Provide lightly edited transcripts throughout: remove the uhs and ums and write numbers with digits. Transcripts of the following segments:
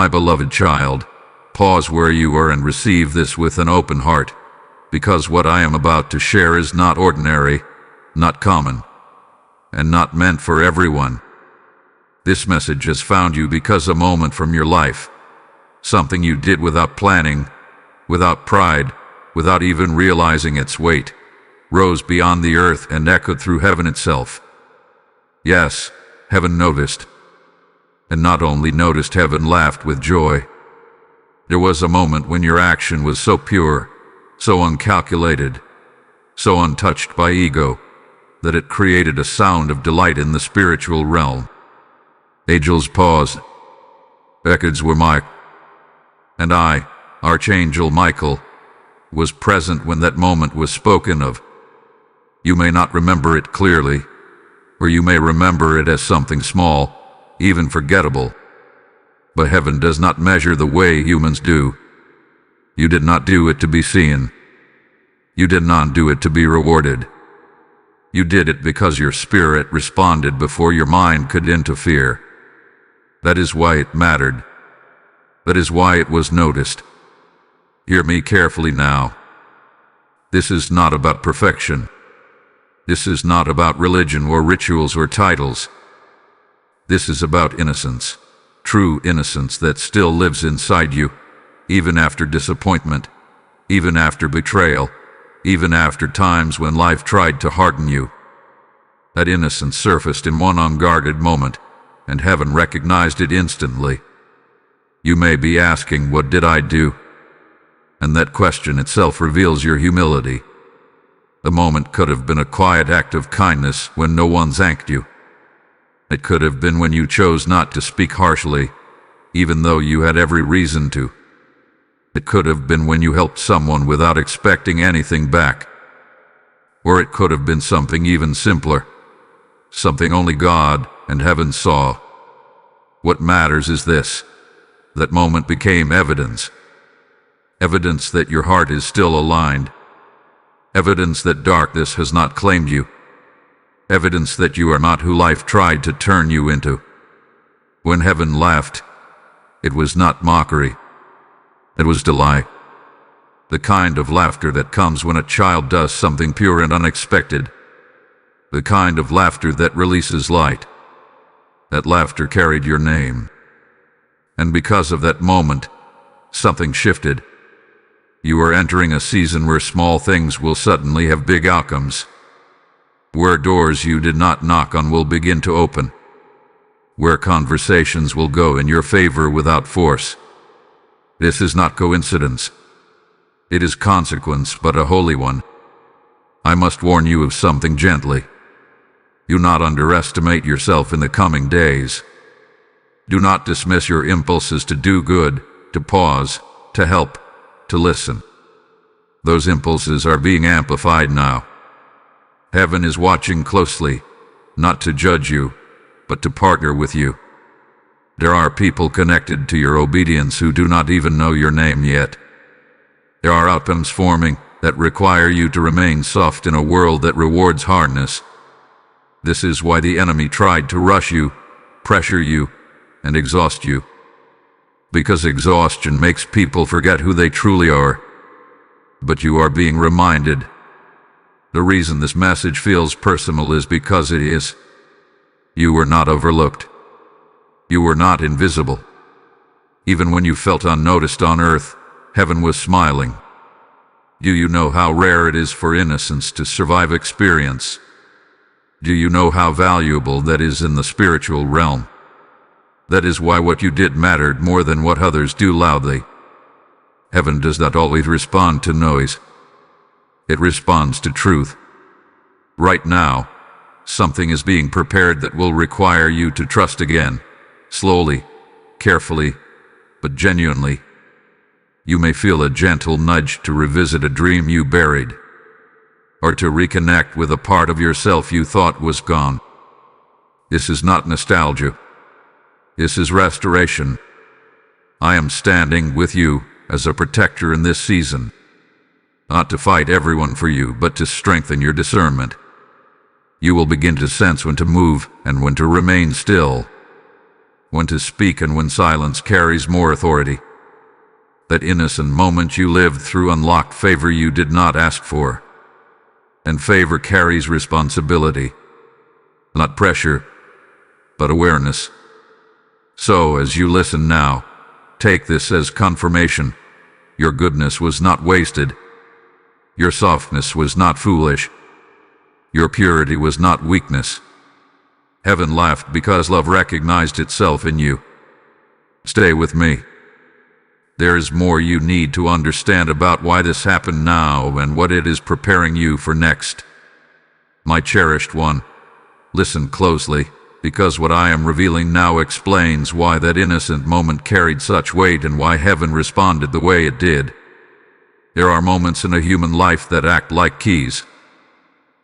My beloved child, pause where you are and receive this with an open heart, because what I am about to share is not ordinary, not common, and not meant for everyone. This message has found you because a moment from your life, something you did without planning, without pride, without even realizing its weight, rose beyond the earth and echoed through heaven itself. Yes, heaven noticed. And not only noticed, heaven laughed with joy. There was a moment when your action was so pure, so uncalculated, so untouched by ego, that it created a sound of delight in the spiritual realm. Angels paused. Records were marked. And I, Archangel Michael, was present when that moment was spoken of. You may not remember it clearly, or you may remember it as something small, even forgettable. But heaven does not measure the way humans do. You did not do it to be seen. You did not do it to be rewarded. You did it because your spirit responded before your mind could interfere. That is why it mattered. That is why it was noticed. Hear me carefully now. This is not about perfection. This is not about religion or rituals or titles. This is about innocence, true innocence that still lives inside you, even after disappointment, even after betrayal, even after times when life tried to harden you. That innocence surfaced in one unguarded moment, and heaven recognized it instantly. You may be asking, what did I do? And that question itself reveals your humility. The moment could have been a quiet act of kindness when no one thanked you. It could have been when you chose not to speak harshly, even though you had every reason to. It could have been when you helped someone without expecting anything back. Or it could have been something even simpler, something only God and heaven saw. What matters is this: that moment became evidence. Evidence that your heart is still aligned. Evidence that darkness has not claimed you. Evidence that you are not who life tried to turn you into. When heaven laughed, it was not mockery. It was delight. The kind of laughter that comes when a child does something pure and unexpected. The kind of laughter that releases light. That laughter carried your name. And because of that moment, something shifted. You are entering a season where small things will suddenly have big outcomes. Where doors you did not knock on will begin to open. Where conversations will go in your favor without force. This is not coincidence. It is consequence, but a holy one. I must warn you of something gently. Do not underestimate yourself in the coming days. Do not dismiss your impulses to do good, to pause, to help, to listen. Those impulses are being amplified now. Heaven is watching closely, not to judge you, but to partner with you. There are people connected to your obedience who do not even know your name yet. There are outcomes forming that require you to remain soft in a world that rewards hardness. This is why the enemy tried to rush you, pressure you, and exhaust you. Because exhaustion makes people forget who they truly are. But you are being reminded. The reason this message feels personal is because it is. You were not overlooked. You were not invisible. Even when you felt unnoticed on earth, heaven was smiling. Do you know how rare it is for innocence to survive experience? Do you know how valuable that is in the spiritual realm? That is why what you did mattered more than what others do loudly. Heaven does not always respond to noise. It responds to truth. Right now, something is being prepared that will require you to trust again, slowly, carefully, but genuinely. You may feel a gentle nudge to revisit a dream you buried, or to reconnect with a part of yourself you thought was gone. This is not nostalgia. This is restoration. I am standing with you as a protector in this season, not to fight everyone for you, but to strengthen your discernment. You will begin to sense when to move and when to remain still, when to speak and when silence carries more authority. That innocent moment you lived through unlocked favor you did not ask for. And favor carries responsibility, not pressure, but awareness. So, as you listen now, take this as confirmation. Your goodness was not wasted. Your softness was not foolish. Your purity was not weakness. Heaven laughed because love recognized itself in you. Stay with me. There is more you need to understand about why this happened now and what it is preparing you for next. My cherished one, listen closely, because what I am revealing now explains why that innocent moment carried such weight and why heaven responded the way it did. There are moments in a human life that act like keys.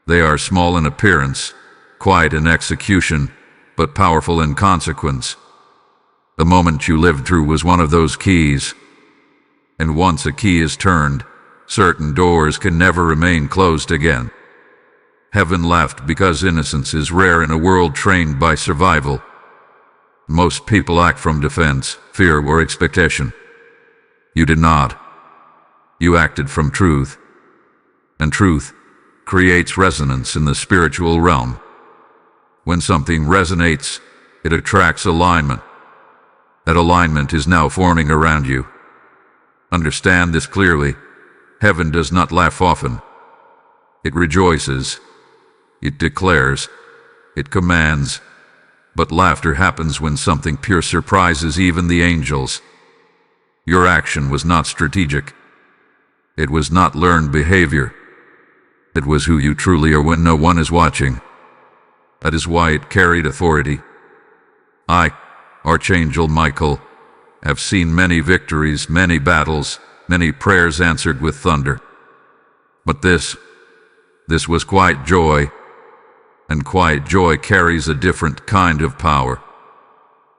They are small in appearance, quiet in execution, but powerful in consequence. The moment you lived through was one of those keys. And once a key is turned, certain doors can never remain closed again. Heaven laughed because innocence is rare in a world trained by survival. Most people act from defense, fear, or expectation. You did not. You acted from truth. And truth creates resonance in the spiritual realm. When something resonates, it attracts alignment. That alignment is now forming around you. Understand this clearly. Heaven does not laugh often. It rejoices. It declares. It commands. But laughter happens when something pure surprises even the angels. Your action was not strategic. It was not learned behavior. It was who you truly are when no one is watching. That is why it carried authority. I, Archangel Michael, have seen many victories, many battles, many prayers answered with thunder. But this was quiet joy, and quiet joy carries a different kind of power.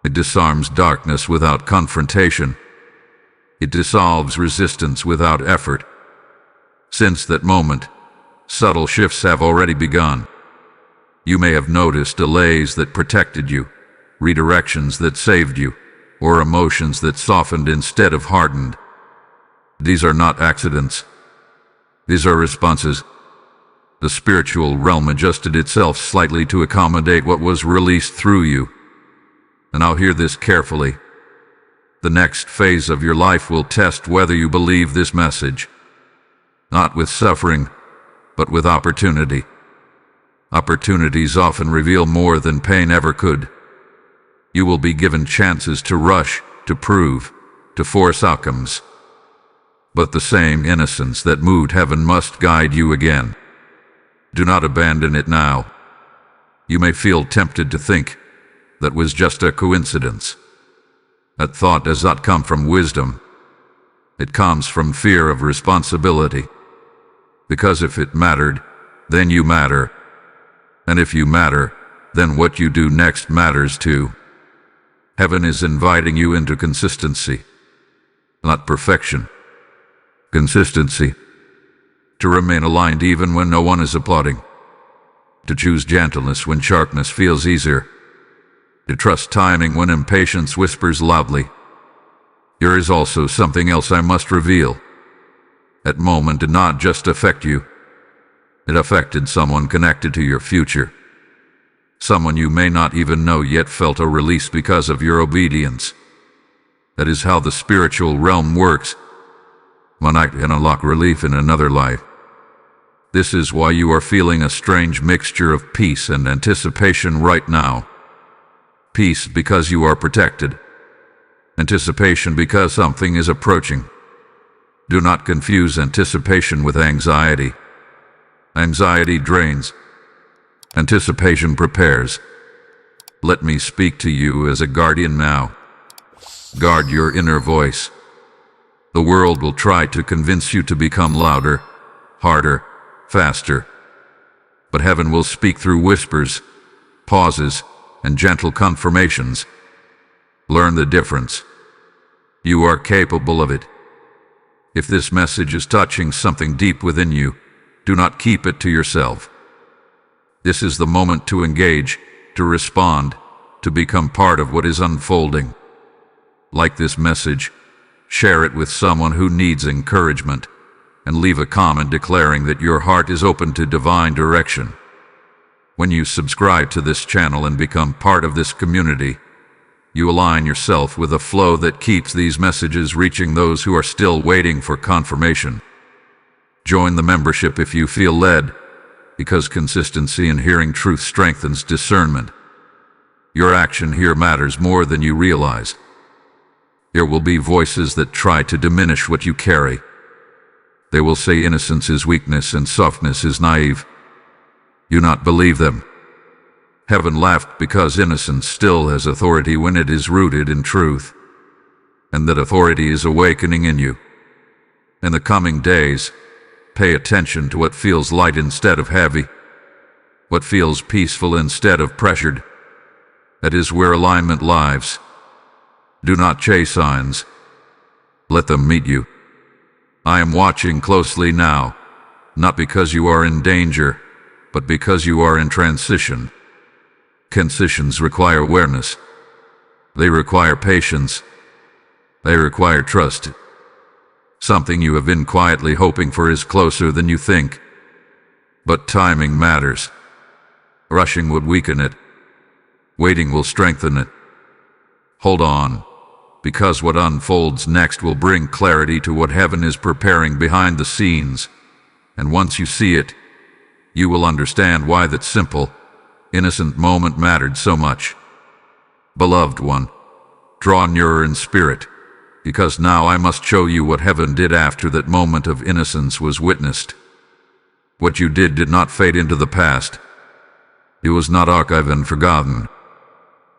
It disarms darkness without confrontation. It dissolves resistance without effort. Since that moment, subtle shifts have already begun. You may have noticed delays that protected you, redirections that saved you, or emotions that softened instead of hardened. These are not accidents. These are responses. The spiritual realm adjusted itself slightly to accommodate what was released through you. And now hear this carefully. The next phase of your life will test whether you believe this message. Not with suffering, but with opportunity. Opportunities often reveal more than pain ever could. You will be given chances to rush, to prove, to force outcomes. But the same innocence that moved heaven must guide you again. Do not abandon it now. You may feel tempted to think that was just a coincidence. That thought does not come from wisdom. It comes from fear of responsibility. Because if it mattered, then you matter. And if you matter, then what you do next matters too. Heaven is inviting you into consistency, not perfection. Consistency. To remain aligned even when no one is applauding. To choose gentleness when sharpness feels easier. To trust timing when impatience whispers loudly. There is also something else I must reveal. That moment did not just affect you. It affected someone connected to your future. Someone you may not even know yet felt a release because of your obedience. That is how the spiritual realm works. One act can unlock relief in another life. This is why you are feeling a strange mixture of peace and anticipation right now. Peace because you are protected. Anticipation because something is approaching. Do not confuse anticipation with anxiety. Anxiety drains. Anticipation prepares. Let me speak to you as a guardian now. Guard your inner voice. The world will try to convince you to become louder, harder, faster. But heaven will speak through whispers, pauses, and gentle confirmations. Learn the difference. You are capable of it. If this message is touching something deep within you, do not keep it to yourself. This is the moment to engage, to respond, to become part of what is unfolding. Like this message, share it with someone who needs encouragement, and leave a comment declaring that your heart is open to divine direction. When you subscribe to this channel and become part of this community, you align yourself with a flow that keeps these messages reaching those who are still waiting for confirmation. Join the membership if you feel led, because consistency in hearing truth strengthens discernment. Your action here matters more than you realize. There will be voices that try to diminish what you carry. They will say innocence is weakness and softness is naive. Do not believe them. Heaven laughed because innocence still has authority when it is rooted in truth, and that authority is awakening in you. In the coming days, pay attention to what feels light instead of heavy, what feels peaceful instead of pressured. That is where alignment lives. Do not chase signs. Let them meet you. I am watching closely now, not because you are in danger, but because you are in transition. Transitions require awareness. They require patience. They require trust. Something you have been quietly hoping for is closer than you think. But timing matters. Rushing would weaken it. Waiting will strengthen it. Hold on, because what unfolds next will bring clarity to what heaven is preparing behind the scenes. And once you see it, you will understand why that simple, innocent moment mattered so much. Beloved one, draw nearer in spirit, because now I must show you what heaven did after that moment of innocence was witnessed. What you did not fade into the past. It was not archived and forgotten.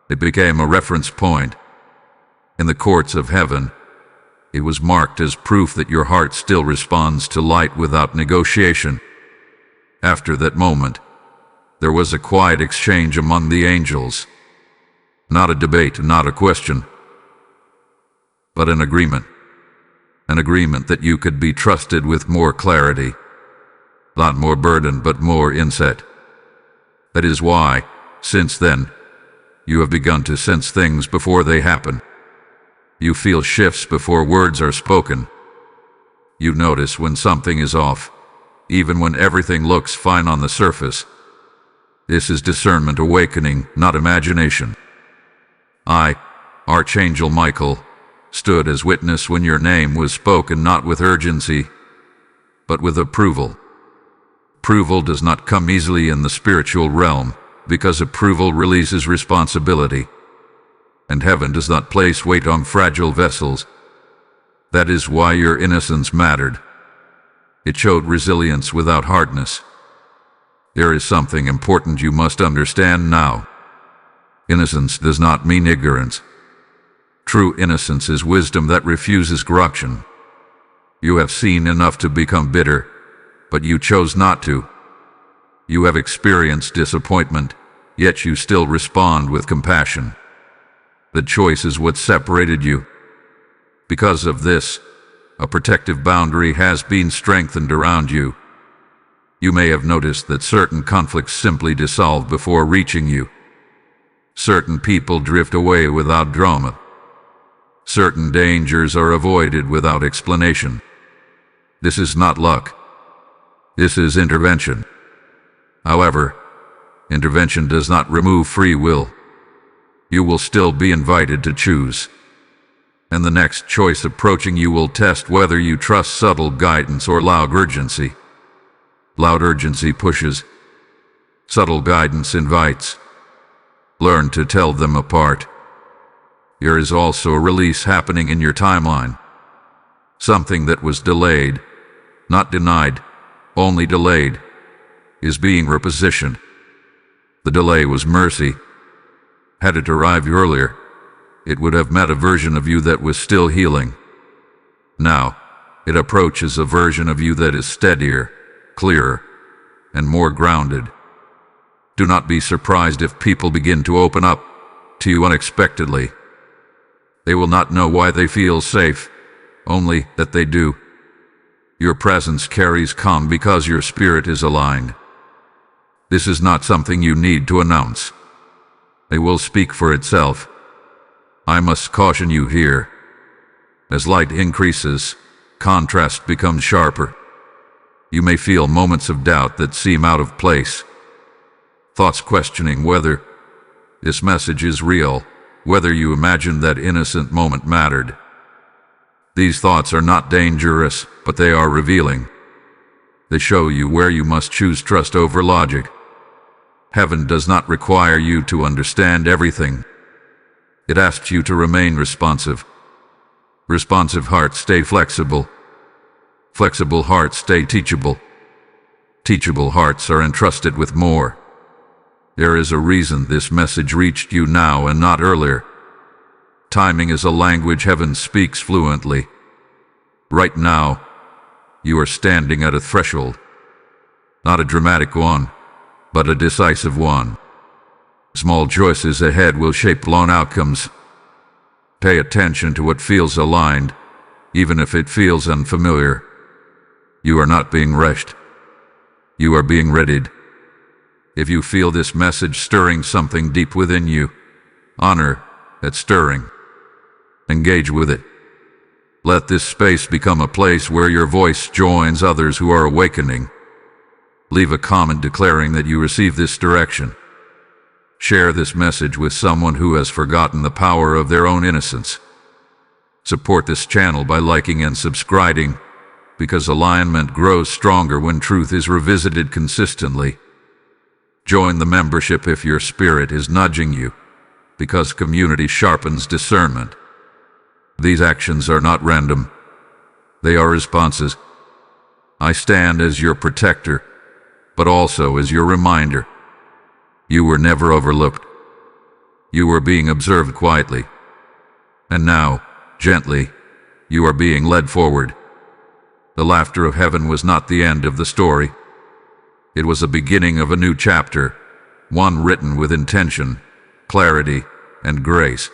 It became a reference point. In the courts of heaven, it was marked as proof that your heart still responds to light without negotiation. After that moment, there was a quiet exchange among the angels. Not a debate, not a question, but an agreement. An agreement that you could be trusted with more clarity. Not more burden, but more insight. That is why, since then, you have begun to sense things before they happen. You feel shifts before words are spoken. You notice when something is off, even when everything looks fine on the surface. This is discernment awakening, not imagination. I, Archangel Michael, stood as witness when your name was spoken not with urgency, but with approval. Approval does not come easily in the spiritual realm, because approval releases responsibility. And heaven does not place weight on fragile vessels. That is why your innocence mattered. It showed resilience without hardness. There is something important you must understand now. Innocence does not mean ignorance. True innocence is wisdom that refuses corruption. You have seen enough to become bitter, but you chose not to. You have experienced disappointment, yet you still respond with compassion. The choice is what separated you. Because of this, a protective boundary has been strengthened around you. You may have noticed that certain conflicts simply dissolve before reaching you. Certain people drift away without drama. Certain dangers are avoided without explanation. This is not luck. This is intervention. However, intervention does not remove free will. You will still be invited to choose. And the next choice approaching you will test whether you trust subtle guidance or loud urgency. Loud urgency pushes. Subtle guidance invites. Learn to tell them apart. There is also a release happening in your timeline. Something that was delayed, not denied, only delayed, is being repositioned. The delay was mercy. Had it arrived earlier, it would have met a version of you that was still healing. Now, it approaches a version of you that is steadier, clearer, and more grounded. Do not be surprised if people begin to open up to you unexpectedly. They will not know why they feel safe, only that they do. Your presence carries calm because your spirit is aligned. This is not something you need to announce. It will speak for itself. I must caution you here. As light increases, contrast becomes sharper. You may feel moments of doubt that seem out of place. Thoughts questioning whether this message is real, whether you imagined that innocent moment mattered. These thoughts are not dangerous, but they are revealing. They show you where you must choose trust over logic. Heaven does not require you to understand everything. It asks you to remain responsive. Responsive hearts stay flexible. Flexible hearts stay teachable. Teachable hearts are entrusted with more. There is a reason this message reached you now and not earlier. Timing is a language heaven speaks fluently. Right now, you are standing at a threshold. Not a dramatic one, but a decisive one. Small choices ahead will shape long outcomes. Pay attention to what feels aligned, even if it feels unfamiliar. You are not being rushed. You are being readied. If you feel this message stirring something deep within you, honor that stirring. Engage with it. Let this space become a place where your voice joins others who are awakening. Leave a comment declaring that you receive this direction. Share this message with someone who has forgotten the power of their own innocence. Support this channel by liking and subscribing, because alignment grows stronger when truth is revisited consistently. Join the membership if your spirit is nudging you, because community sharpens discernment. These actions are not random. They are responses. I stand as your protector, but also as your reminder. You were never overlooked. You were being observed quietly. And now, gently, you are being led forward. The laughter of heaven was not the end of the story. It was the beginning of a new chapter, one written with intention, clarity, and grace.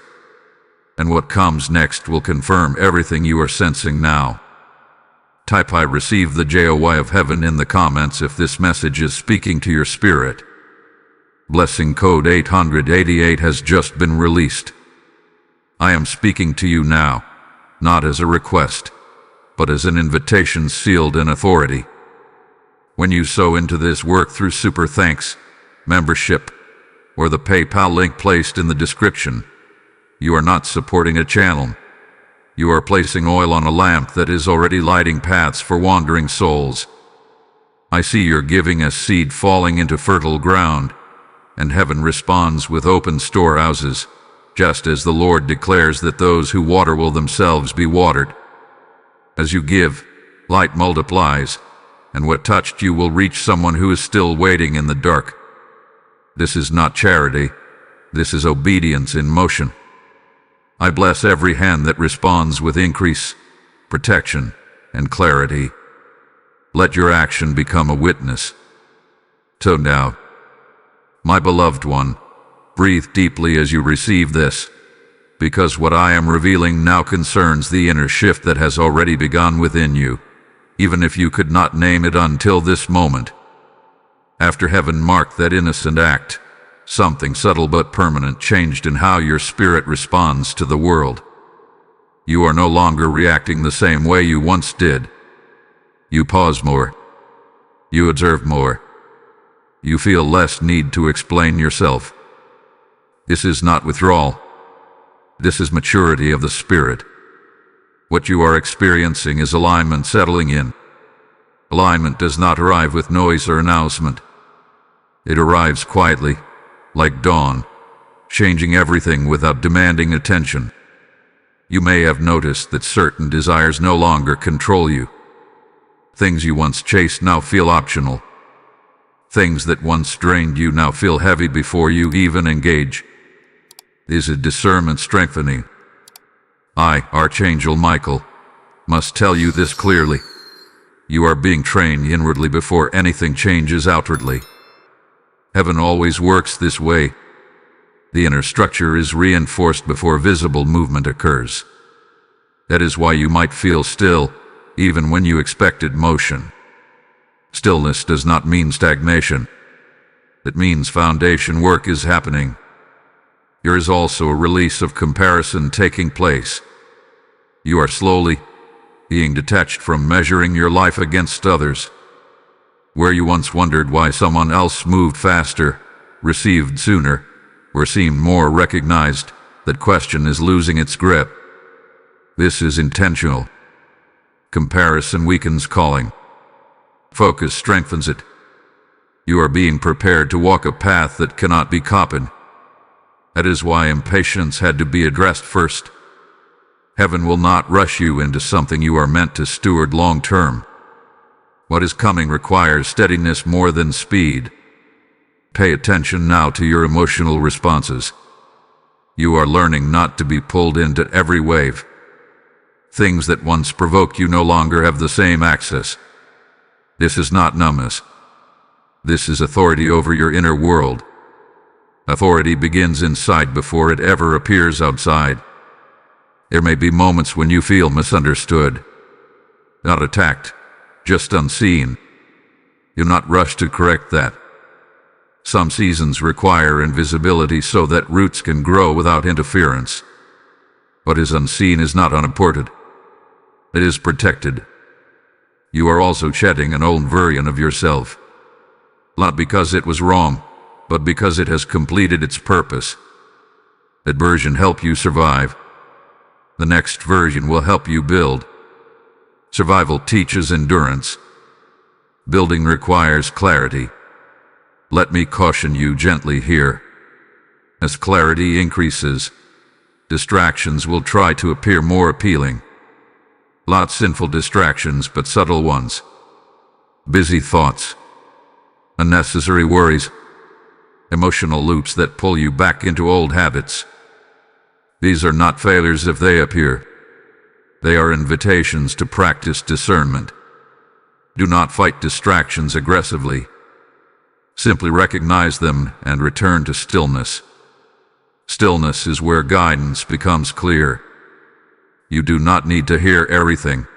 And what comes next will confirm everything you are sensing now. Type I receive the JOY of heaven in the comments if this message is speaking to your spirit. Blessing code 888 has just been released. I am speaking to you now, not as a request, but as an invitation sealed in authority. When you sow into this work through Super Thanks, membership, or the PayPal link placed in the description, you are not supporting a channel. You are placing oil on a lamp that is already lighting paths for wandering souls. I see your giving as seed falling into fertile ground, and heaven responds with open storehouses, just as the Lord declares that those who water will themselves be watered. As you give, light multiplies, and what touched you will reach someone who is still waiting in the dark. This is not charity. This is obedience in motion. I bless every hand that responds with increase, protection, and clarity. Let your action become a witness. So now, my beloved one, breathe deeply as you receive this, because what I am revealing now concerns the inner shift that has already begun within you, even if you could not name it until this moment. After heaven marked that innocent act, something subtle but permanent changed in how your spirit responds to the world. You are no longer reacting the same way you once did. You pause more. You observe more. You feel less need to explain yourself. This is not withdrawal. This is maturity of the spirit. What you are experiencing is alignment settling in. Alignment does not arrive with noise or announcement. It arrives quietly, like dawn, changing everything without demanding attention. You may have noticed that certain desires no longer control you. Things you once chased now feel optional. Things that once drained you now feel heavy before you even engage. Is a discernment strengthening. I, Archangel Michael, must tell you this clearly. You are being trained inwardly before anything changes outwardly. Heaven always works this way. The inner structure is reinforced before visible movement occurs. That is why you might feel still, even when you expected motion. Stillness does not mean stagnation. It means foundation work is happening. There is also a release of comparison taking place. You are slowly being detached from measuring your life against others. Where you once wondered why someone else moved faster, received sooner, or seemed more recognized, that question is losing its grip. This is intentional. Comparison weakens calling. Focus strengthens it. You are being prepared to walk a path that cannot be copied. That is why impatience had to be addressed first. Heaven will not rush you into something you are meant to steward long term. What is coming requires steadiness more than speed. Pay attention now to your emotional responses. You are learning not to be pulled into every wave. Things that once provoked you no longer have the same access. This is not numbness. This is authority over your inner world. Authority begins inside before it ever appears outside. There may be moments when you feel misunderstood, not attacked, just unseen. You'll not rush to correct that. Some seasons require invisibility so that roots can grow without interference. What is unseen is not unimportant. It is protected. You are also shedding an old version of yourself. Not because it was wrong, but because it has completed its purpose. That version helped you survive. The next version will help you build. Survival teaches endurance. Building requires clarity. Let me caution you gently here. As clarity increases, distractions will try to appear more appealing. Not sinful distractions, but subtle ones. Busy thoughts, unnecessary worries, emotional loops that pull you back into old habits. These are not failures if they appear. They are invitations to practice discernment. Do not fight distractions aggressively. Simply recognize them and return to stillness. Stillness is where guidance becomes clear. You do not need to hear everything.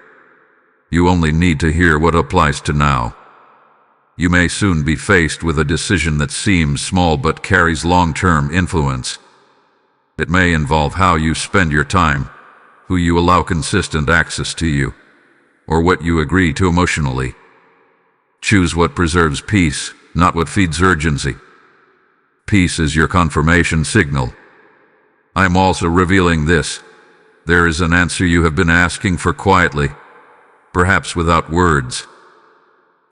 You only need to hear what applies to now. You may soon be faced with a decision that seems small but carries long-term influence. It may involve how you spend your time, who you allow consistent access to you, or what you agree to emotionally. Choose what preserves peace, not what feeds urgency. Peace is your confirmation signal. I am also revealing this. There is an answer you have been asking for quietly, perhaps without words.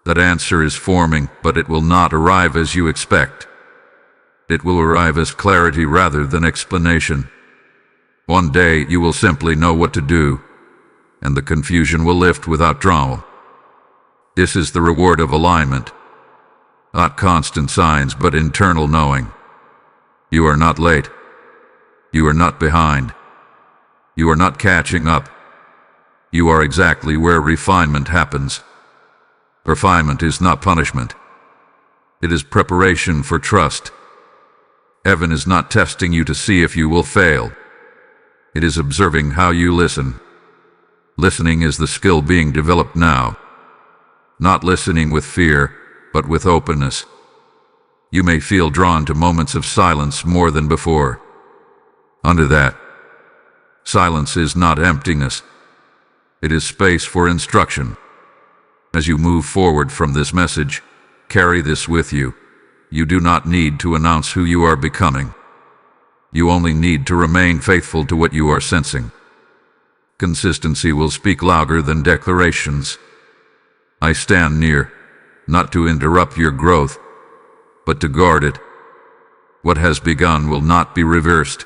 That answer is forming, but it will not arrive as you expect. It will arrive as clarity rather than explanation. One day you will simply know what to do, and the confusion will lift without drama. This is the reward of alignment. Not constant signs, but internal knowing. You are not late. You are not behind. You are not catching up. You are exactly where refinement happens. Refinement is not punishment. It is preparation for trust. Heaven is not testing you to see if you will fail. It is observing how you listen. Listening is the skill being developed now. Not listening with fear, but with openness. You may feel drawn to moments of silence more than before. Under that, silence is not emptiness. It is space for instruction. As you move forward from this message, carry this with you. You do not need to announce who you are becoming. You only need to remain faithful to what you are sensing. Consistency will speak louder than declarations. I stand near, not to interrupt your growth, but to guard it. What has begun will not be reversed.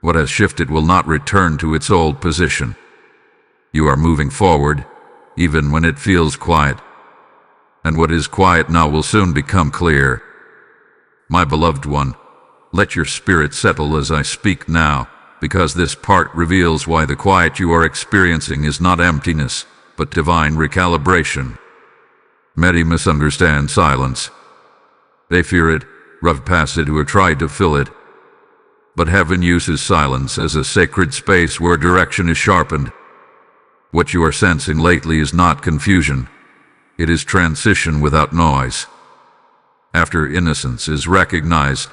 What has shifted will not return to its old position. You are moving forward, even when it feels quiet. And what is quiet now will soon become clear. My beloved one, let your spirit settle as I speak now, because this part reveals why the quiet you are experiencing is not emptiness, but divine recalibration. Many misunderstand silence. They fear it, rough past it, or try to fill it. But heaven uses silence as a sacred space where direction is sharpened. What you are sensing lately is not confusion. It is transition without noise. After innocence is recognized,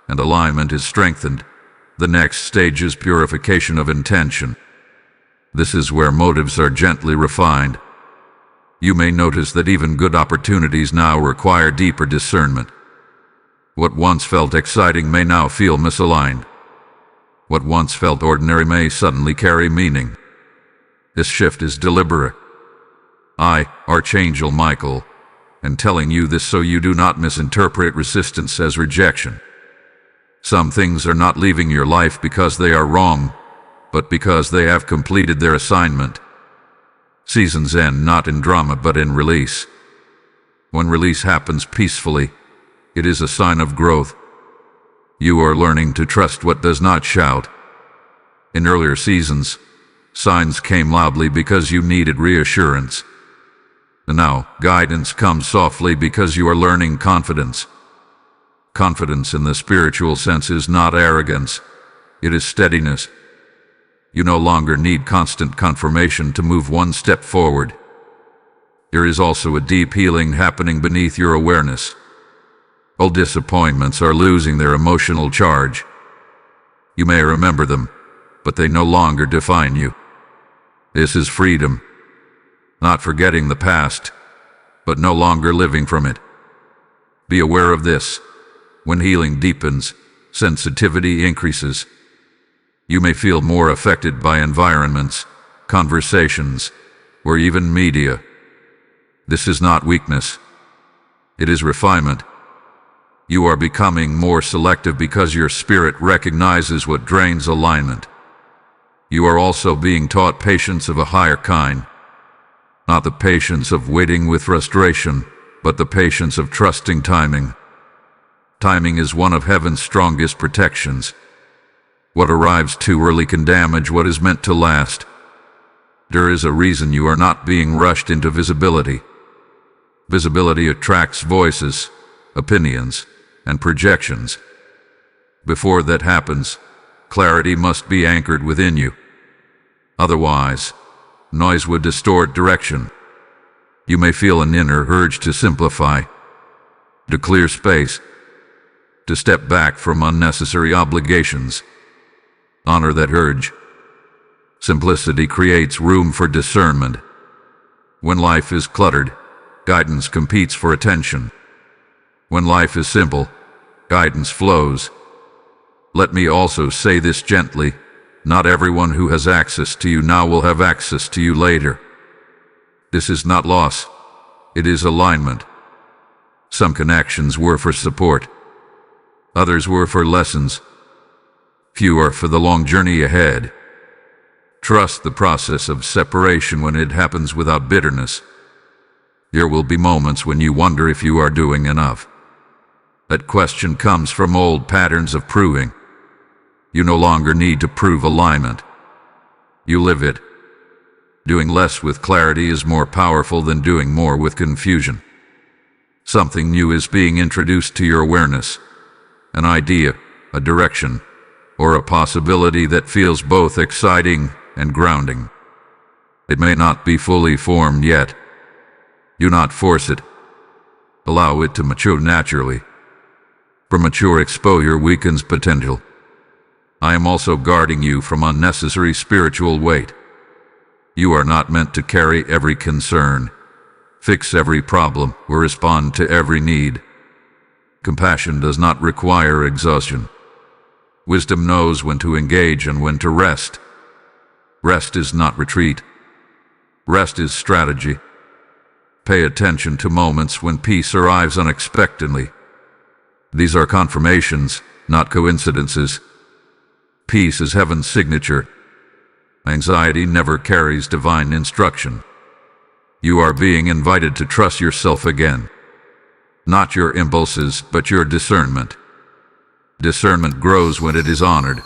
and alignment is strengthened, the next stage is purification of intention. This is where motives are gently refined. You may notice that even good opportunities now require deeper discernment. What once felt exciting may now feel misaligned. What once felt ordinary may suddenly carry meaning. This shift is deliberate. I, Archangel Michael, am telling you this so you do not misinterpret resistance as rejection. Some things are not leaving your life because they are wrong, but because they have completed their assignment. Seasons end not in drama but in release. When release happens peacefully, it is a sign of growth. You are learning to trust what does not shout. In earlier seasons, signs came loudly because you needed reassurance. And now, guidance comes softly because you are learning confidence. Confidence in the spiritual sense is not arrogance, it is steadiness. You no longer need constant confirmation to move one step forward. There is also a deep healing happening beneath your awareness. Old disappointments are losing their emotional charge. You may remember them, but they no longer define you. This is freedom. Not forgetting the past, but no longer living from it. Be aware of this. When healing deepens, sensitivity increases. You may feel more affected by environments, conversations, or even media. This is not weakness. It is refinement. You are becoming more selective because your spirit recognizes what drains alignment. You are also being taught patience of a higher kind. Not the patience of waiting with frustration, but the patience of trusting timing. Timing is one of heaven's strongest protections. What arrives too early can damage what is meant to last. There is a reason you are not being rushed into visibility. Visibility attracts voices, opinions, and projections. Before that happens, clarity must be anchored within you. Otherwise, noise would distort direction. You may feel an inner urge to simplify, to clear space, to step back from unnecessary obligations. Honor that urge. Simplicity creates room for discernment. When life is cluttered, guidance competes for attention. When life is simple, guidance flows. Let me also say this gently. Not everyone who has access to you now will have access to you later. This is not loss. It is alignment. Some connections were for support. Others were for lessons. Few are for the long journey ahead. Trust the process of separation when it happens without bitterness. There will be moments when you wonder if you are doing enough. That question comes from old patterns of proving. You no longer need to prove alignment. You live it. Doing less with clarity is more powerful than doing more with confusion. Something new is being introduced to your awareness. An idea, a direction, or a possibility that feels both exciting and grounding. It may not be fully formed yet. Do not force it. Allow it to mature naturally. Premature exposure weakens potential. I am also guarding you from unnecessary spiritual weight. You are not meant to carry every concern, fix every problem, or respond to every need. Compassion does not require exhaustion. Wisdom knows when to engage and when to rest. Rest is not retreat. Rest is strategy. Pay attention to moments when peace arrives unexpectedly. These are confirmations, not coincidences. Peace is heaven's signature. Anxiety never carries divine instruction. You are being invited to trust yourself again. Not your impulses, but your discernment. Discernment grows when it is honored.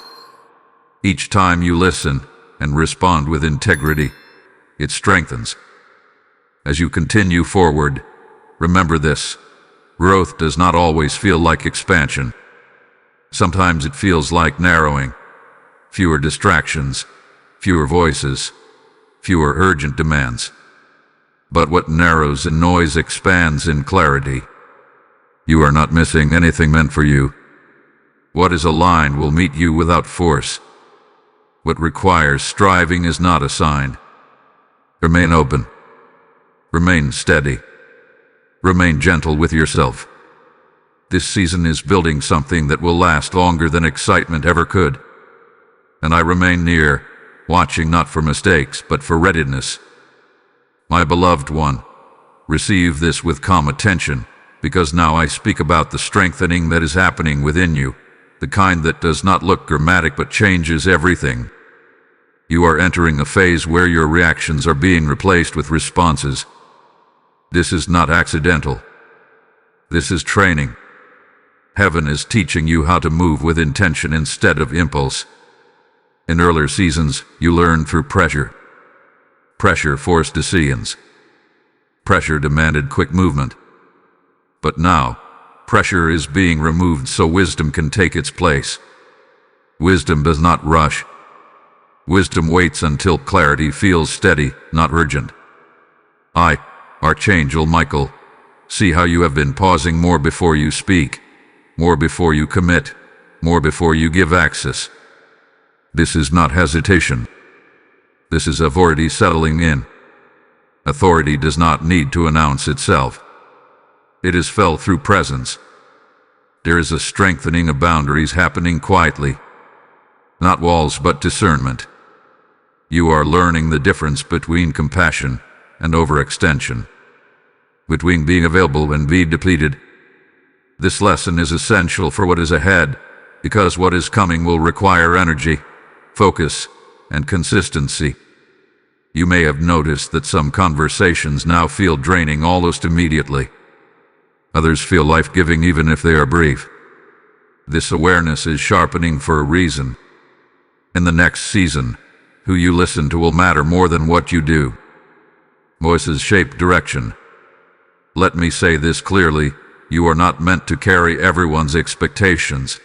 Each time you listen and respond with integrity, it strengthens. As you continue forward, remember this: growth does not always feel like expansion. Sometimes it feels like narrowing. Fewer distractions, fewer voices, fewer urgent demands. But what narrows in noise expands in clarity. You are not missing anything meant for you. What is aligned will meet you without force. What requires striving is not a sign. Remain open. Remain steady. Remain gentle with yourself. This season is building something that will last longer than excitement ever could. And I remain near, watching not for mistakes, but for readiness. My beloved one, receive this with calm attention, because now I speak about the strengthening that is happening within you, the kind that does not look dramatic but changes everything. You are entering a phase where your reactions are being replaced with responses. This is not accidental. This is training. Heaven is teaching you how to move with intention instead of impulse. In earlier seasons, you learned through pressure. Pressure forced decisions. Pressure demanded quick movement. But now, pressure is being removed so wisdom can take its place. Wisdom does not rush. Wisdom waits until clarity feels steady, not urgent. I, Archangel Michael, see how you have been pausing more before you speak, more before you commit, more before you give access. This is not hesitation. This is authority settling in. Authority does not need to announce itself. It is felt through presence. There is a strengthening of boundaries happening quietly. Not walls, but discernment. You are learning the difference between compassion and overextension, between being available and being depleted. This lesson is essential for what is ahead, because what is coming will require energy, focus, and consistency. You may have noticed that some conversations now feel draining almost immediately. Others feel life-giving even if they are brief. This awareness is sharpening for a reason. In the next season, who you listen to will matter more than what you do. Voices shape direction. Let me say this clearly, you are not meant to carry everyone's expectations.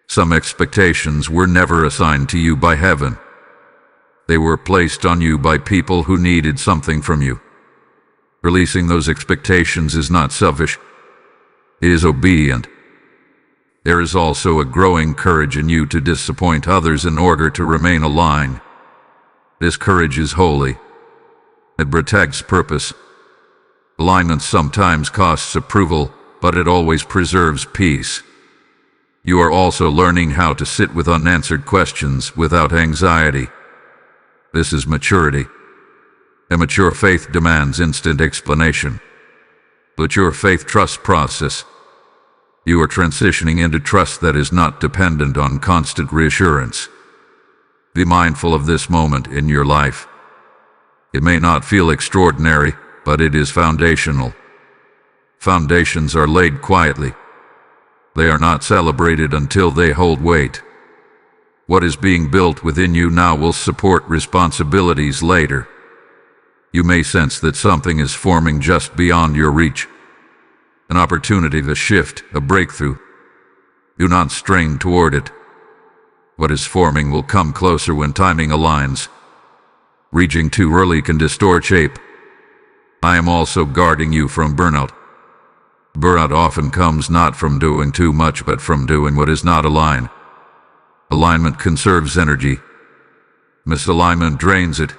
Some expectations were never assigned to you by heaven. They were placed on you by people who needed something from you. Releasing those expectations is not selfish. It is obedient. There is also a growing courage in you to disappoint others in order to remain aligned. This courage is holy. It protects purpose. Alignment sometimes costs approval, but it always preserves peace. You are also learning how to sit with unanswered questions without anxiety. This is maturity. Immature faith demands instant explanation. Mature faith trusts process. You are transitioning into trust that is not dependent on constant reassurance. Be mindful of this moment in your life. It may not feel extraordinary, but it is foundational. Foundations are laid quietly. They are not celebrated until they hold weight. What is being built within you now will support responsibilities later. You may sense that something is forming just beyond your reach. An opportunity to shift, a breakthrough. Do not strain toward it. What is forming will come closer when timing aligns. Reaching too early can distort shape. I am also guarding you from burnout. Burnout often comes not from doing too much, but from doing what is not aligned. Alignment conserves energy. Misalignment drains it.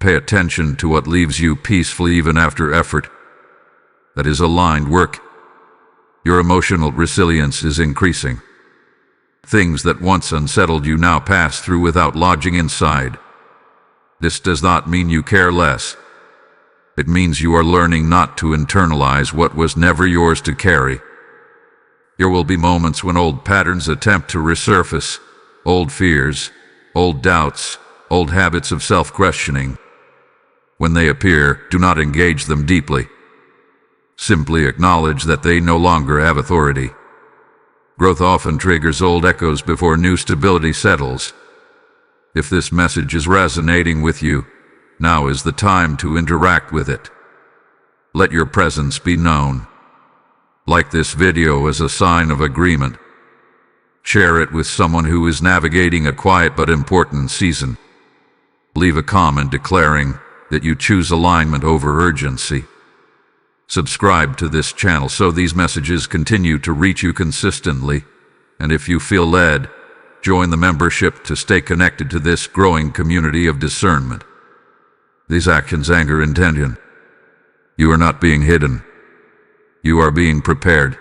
Pay attention to what leaves you peacefully even after effort. That is aligned work. Your emotional resilience is increasing. Things that once unsettled you now pass through without lodging inside. This does not mean you care less. It means you are learning not to internalize what was never yours to carry. There will be moments when old patterns attempt to resurface, old fears, old doubts, old habits of self-questioning. When they appear, do not engage them deeply. Simply acknowledge that they no longer have authority. Growth often triggers old echoes before new stability settles. If this message is resonating with you, now is the time to interact with it. Let your presence be known. Like this video as a sign of agreement. Share it with someone who is navigating a quiet but important season. Leave a comment declaring that you choose alignment over urgency. Subscribe to this channel so these messages continue to reach you consistently. And if you feel led, join the membership to stay connected to this growing community of discernment. These actions, anger, intention. You are not being hidden. You are being prepared.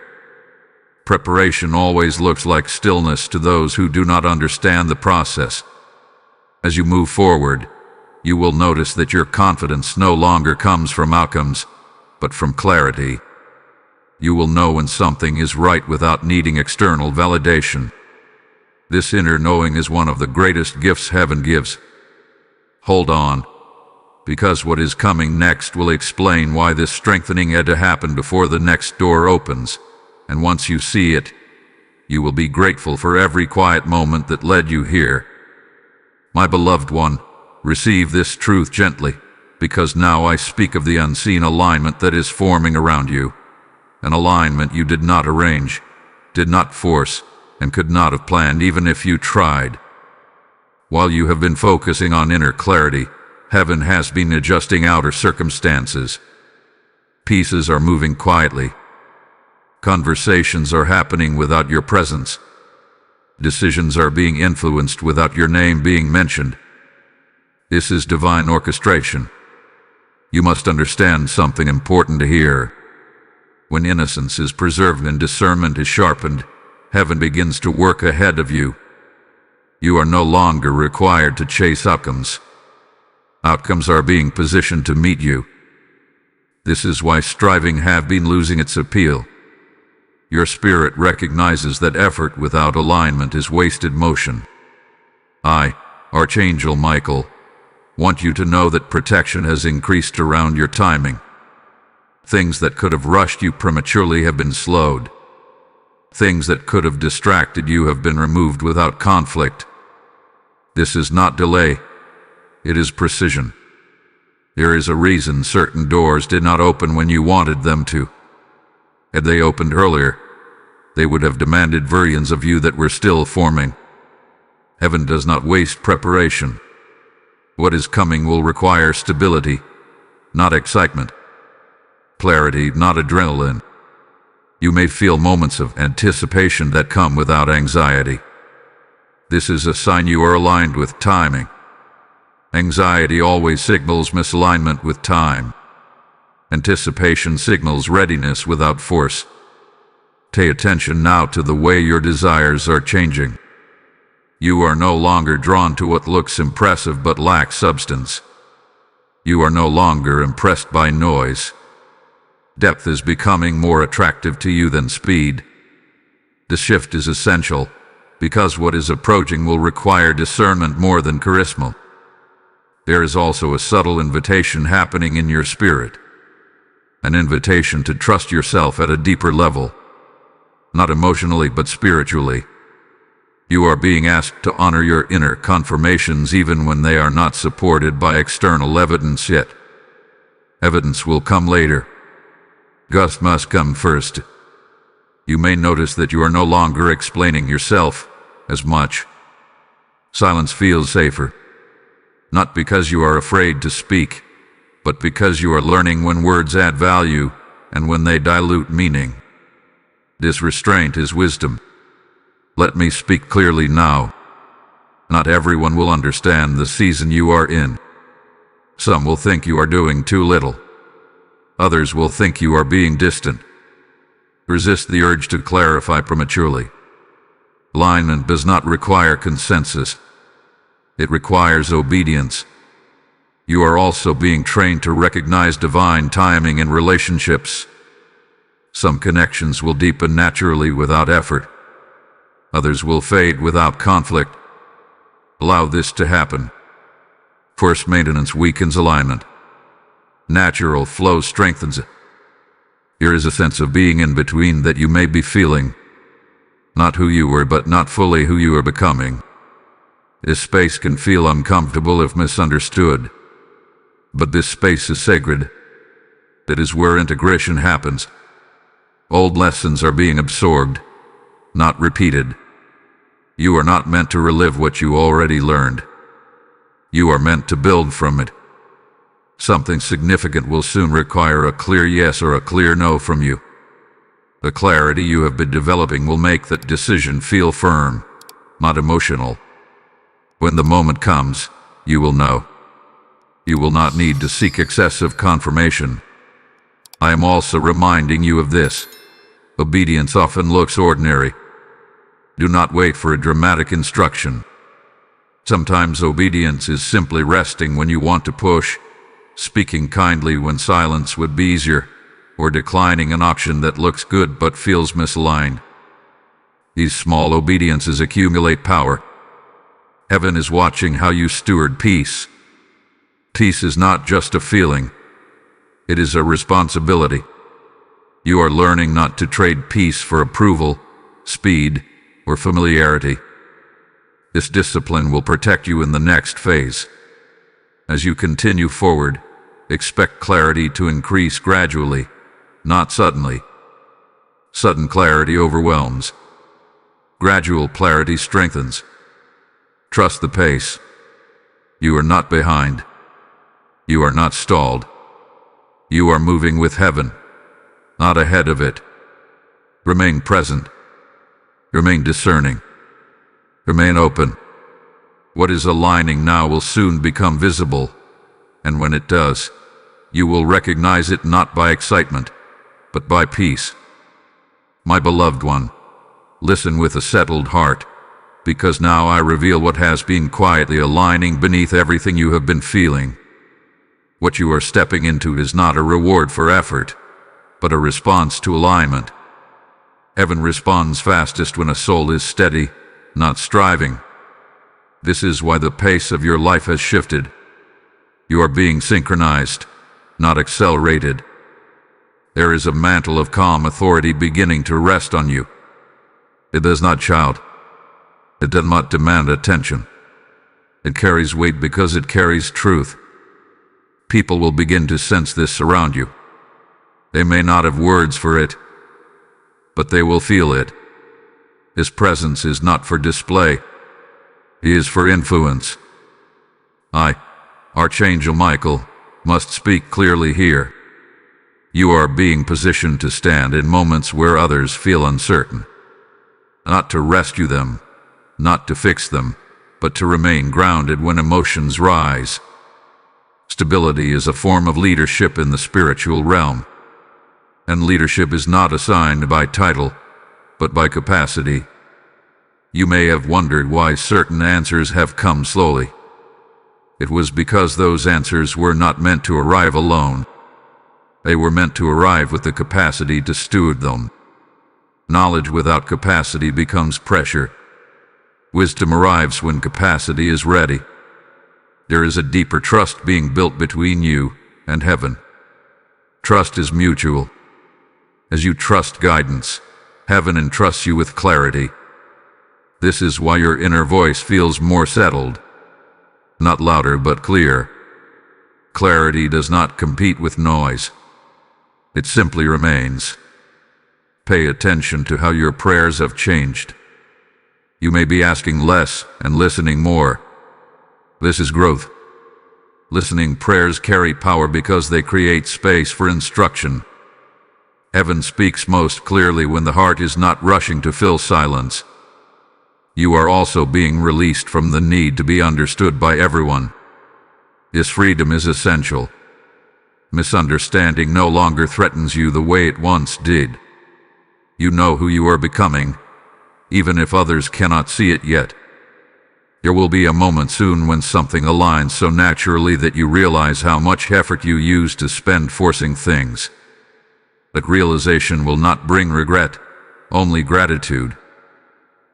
Preparation always looks like stillness to those who do not understand the process. As you move forward, you will notice that your confidence no longer comes from outcomes, but from clarity. You will know when something is right without needing external validation. This inner knowing is one of the greatest gifts heaven gives. Hold on, because what is coming next will explain why this strengthening had to happen before the next door opens. And once you see it, you will be grateful for every quiet moment that led you here. My beloved one, receive this truth gently, because now I speak of the unseen alignment that is forming around you. An alignment you did not arrange, did not force, and could not have planned even if you tried. While you have been focusing on inner clarity, heaven has been adjusting outer circumstances. Pieces are moving quietly. Conversations are happening without your presence. Decisions are being influenced without your name being mentioned. This is divine orchestration. You must understand something important to hear. When innocence is preserved and discernment is sharpened, heaven begins to work ahead of you. You are no longer required to chase outcomes. Outcomes are being positioned to meet you. This is why striving have been losing its appeal. Your spirit recognizes that effort without alignment is wasted motion. I, Archangel Michael, want you to know that protection has increased around your timing. Things that could have rushed you prematurely have been slowed. Things that could have distracted you have been removed without conflict. This is not delay. It is precision. There is a reason certain doors did not open when you wanted them to. Had they opened earlier, they would have demanded versions of you that were still forming. Heaven does not waste preparation. What is coming will require stability, not excitement. Clarity, not adrenaline. You may feel moments of anticipation that come without anxiety. This is a sign you are aligned with timing. Anxiety always signals misalignment with time. Anticipation signals readiness without force. Pay attention now to the way your desires are changing. You are no longer drawn to what looks impressive but lacks substance. You are no longer impressed by noise. Depth is becoming more attractive to you than speed. The shift is essential, because what is approaching will require discernment more than charisma. There is also a subtle invitation happening in your spirit. An invitation to trust yourself at a deeper level. Not emotionally but spiritually. You are being asked to honor your inner confirmations even when they are not supported by external evidence yet. Evidence will come later. Gust must come first. You may notice that you are no longer explaining yourself as much. Silence feels safer. Not because you are afraid to speak, but because you are learning when words add value and when they dilute meaning. This restraint is wisdom. Let me speak clearly now. Not everyone will understand the season you are in. Some will think you are doing too little. Others will think you are being distant. Resist the urge to clarify prematurely. Alignment does not require consensus. It requires obedience. You are also being trained to recognize divine timing in relationships. Some connections will deepen naturally without effort. Others will fade without conflict. Allow this to happen. Forced maintenance weakens alignment. Natural flow strengthens it. Here is a sense of being in between that you may be feeling. Not who you were, but not fully who you are becoming. This space can feel uncomfortable if misunderstood. But this space is sacred. That is where integration happens. Old lessons are being absorbed, not repeated. You are not meant to relive what you already learned. You are meant to build from it. Something significant will soon require a clear yes or a clear no from you. The clarity you have been developing will make that decision feel firm, not emotional. When the moment comes, you will know. You will not need to seek excessive confirmation. I am also reminding you of this. Obedience often looks ordinary. Do not wait for a dramatic instruction. Sometimes obedience is simply resting when you want to push, speaking kindly when silence would be easier, or declining an option that looks good but feels misaligned. These small obediences accumulate power. Heaven is watching how you steward peace. Peace is not just a feeling. It is a responsibility. You are learning not to trade peace for approval, speed, or familiarity. This discipline will protect you in the next phase. As you continue forward, expect clarity to increase gradually, not suddenly. Sudden clarity overwhelms. Gradual clarity strengthens. Trust the pace. You are not behind. You are not stalled. You are moving with heaven, not ahead of it. Remain present. Remain discerning. Remain open. What is aligning now will soon become visible, and when it does, you will recognize it not by excitement, but by peace. My beloved one, listen with a settled heart, because now I reveal what has been quietly aligning beneath everything you have been feeling. What you are stepping into is not a reward for effort, but a response to alignment. Heaven responds fastest when a soul is steady, not striving. This is why the pace of your life has shifted. You are being synchronized, not accelerated. There is a mantle of calm authority beginning to rest on you. It does not shout. It does not demand attention. It carries weight because it carries truth. People will begin to sense this around you. They may not have words for it, but they will feel it. His presence is not for display. He is for influence. I, Archangel Michael, must speak clearly here. You are being positioned to stand in moments where others feel uncertain. Not to rescue them, not to fix them, but to remain grounded when emotions rise. Stability is a form of leadership in the spiritual realm. And leadership is not assigned by title, but by capacity. You may have wondered why certain answers have come slowly. It was because those answers were not meant to arrive alone. They were meant to arrive with the capacity to steward them. Knowledge without capacity becomes pressure. Wisdom arrives when capacity is ready. There is a deeper trust being built between you and heaven. Trust is mutual. As you trust guidance, heaven entrusts you with clarity. This is why your inner voice feels more settled. Not louder but clear. Clarity does not compete with noise. It simply remains. Pay attention to how your prayers have changed. You may be asking less and listening more. This is growth. Listening prayers carry power because they create space for instruction. Heaven speaks most clearly when the heart is not rushing to fill silence. You are also being released from the need to be understood by everyone. This freedom is essential. Misunderstanding no longer threatens you the way it once did. You know who you are becoming, even if others cannot see it yet. There will be a moment soon when something aligns so naturally that you realize how much effort you used to spend forcing things. That realization will not bring regret, only gratitude.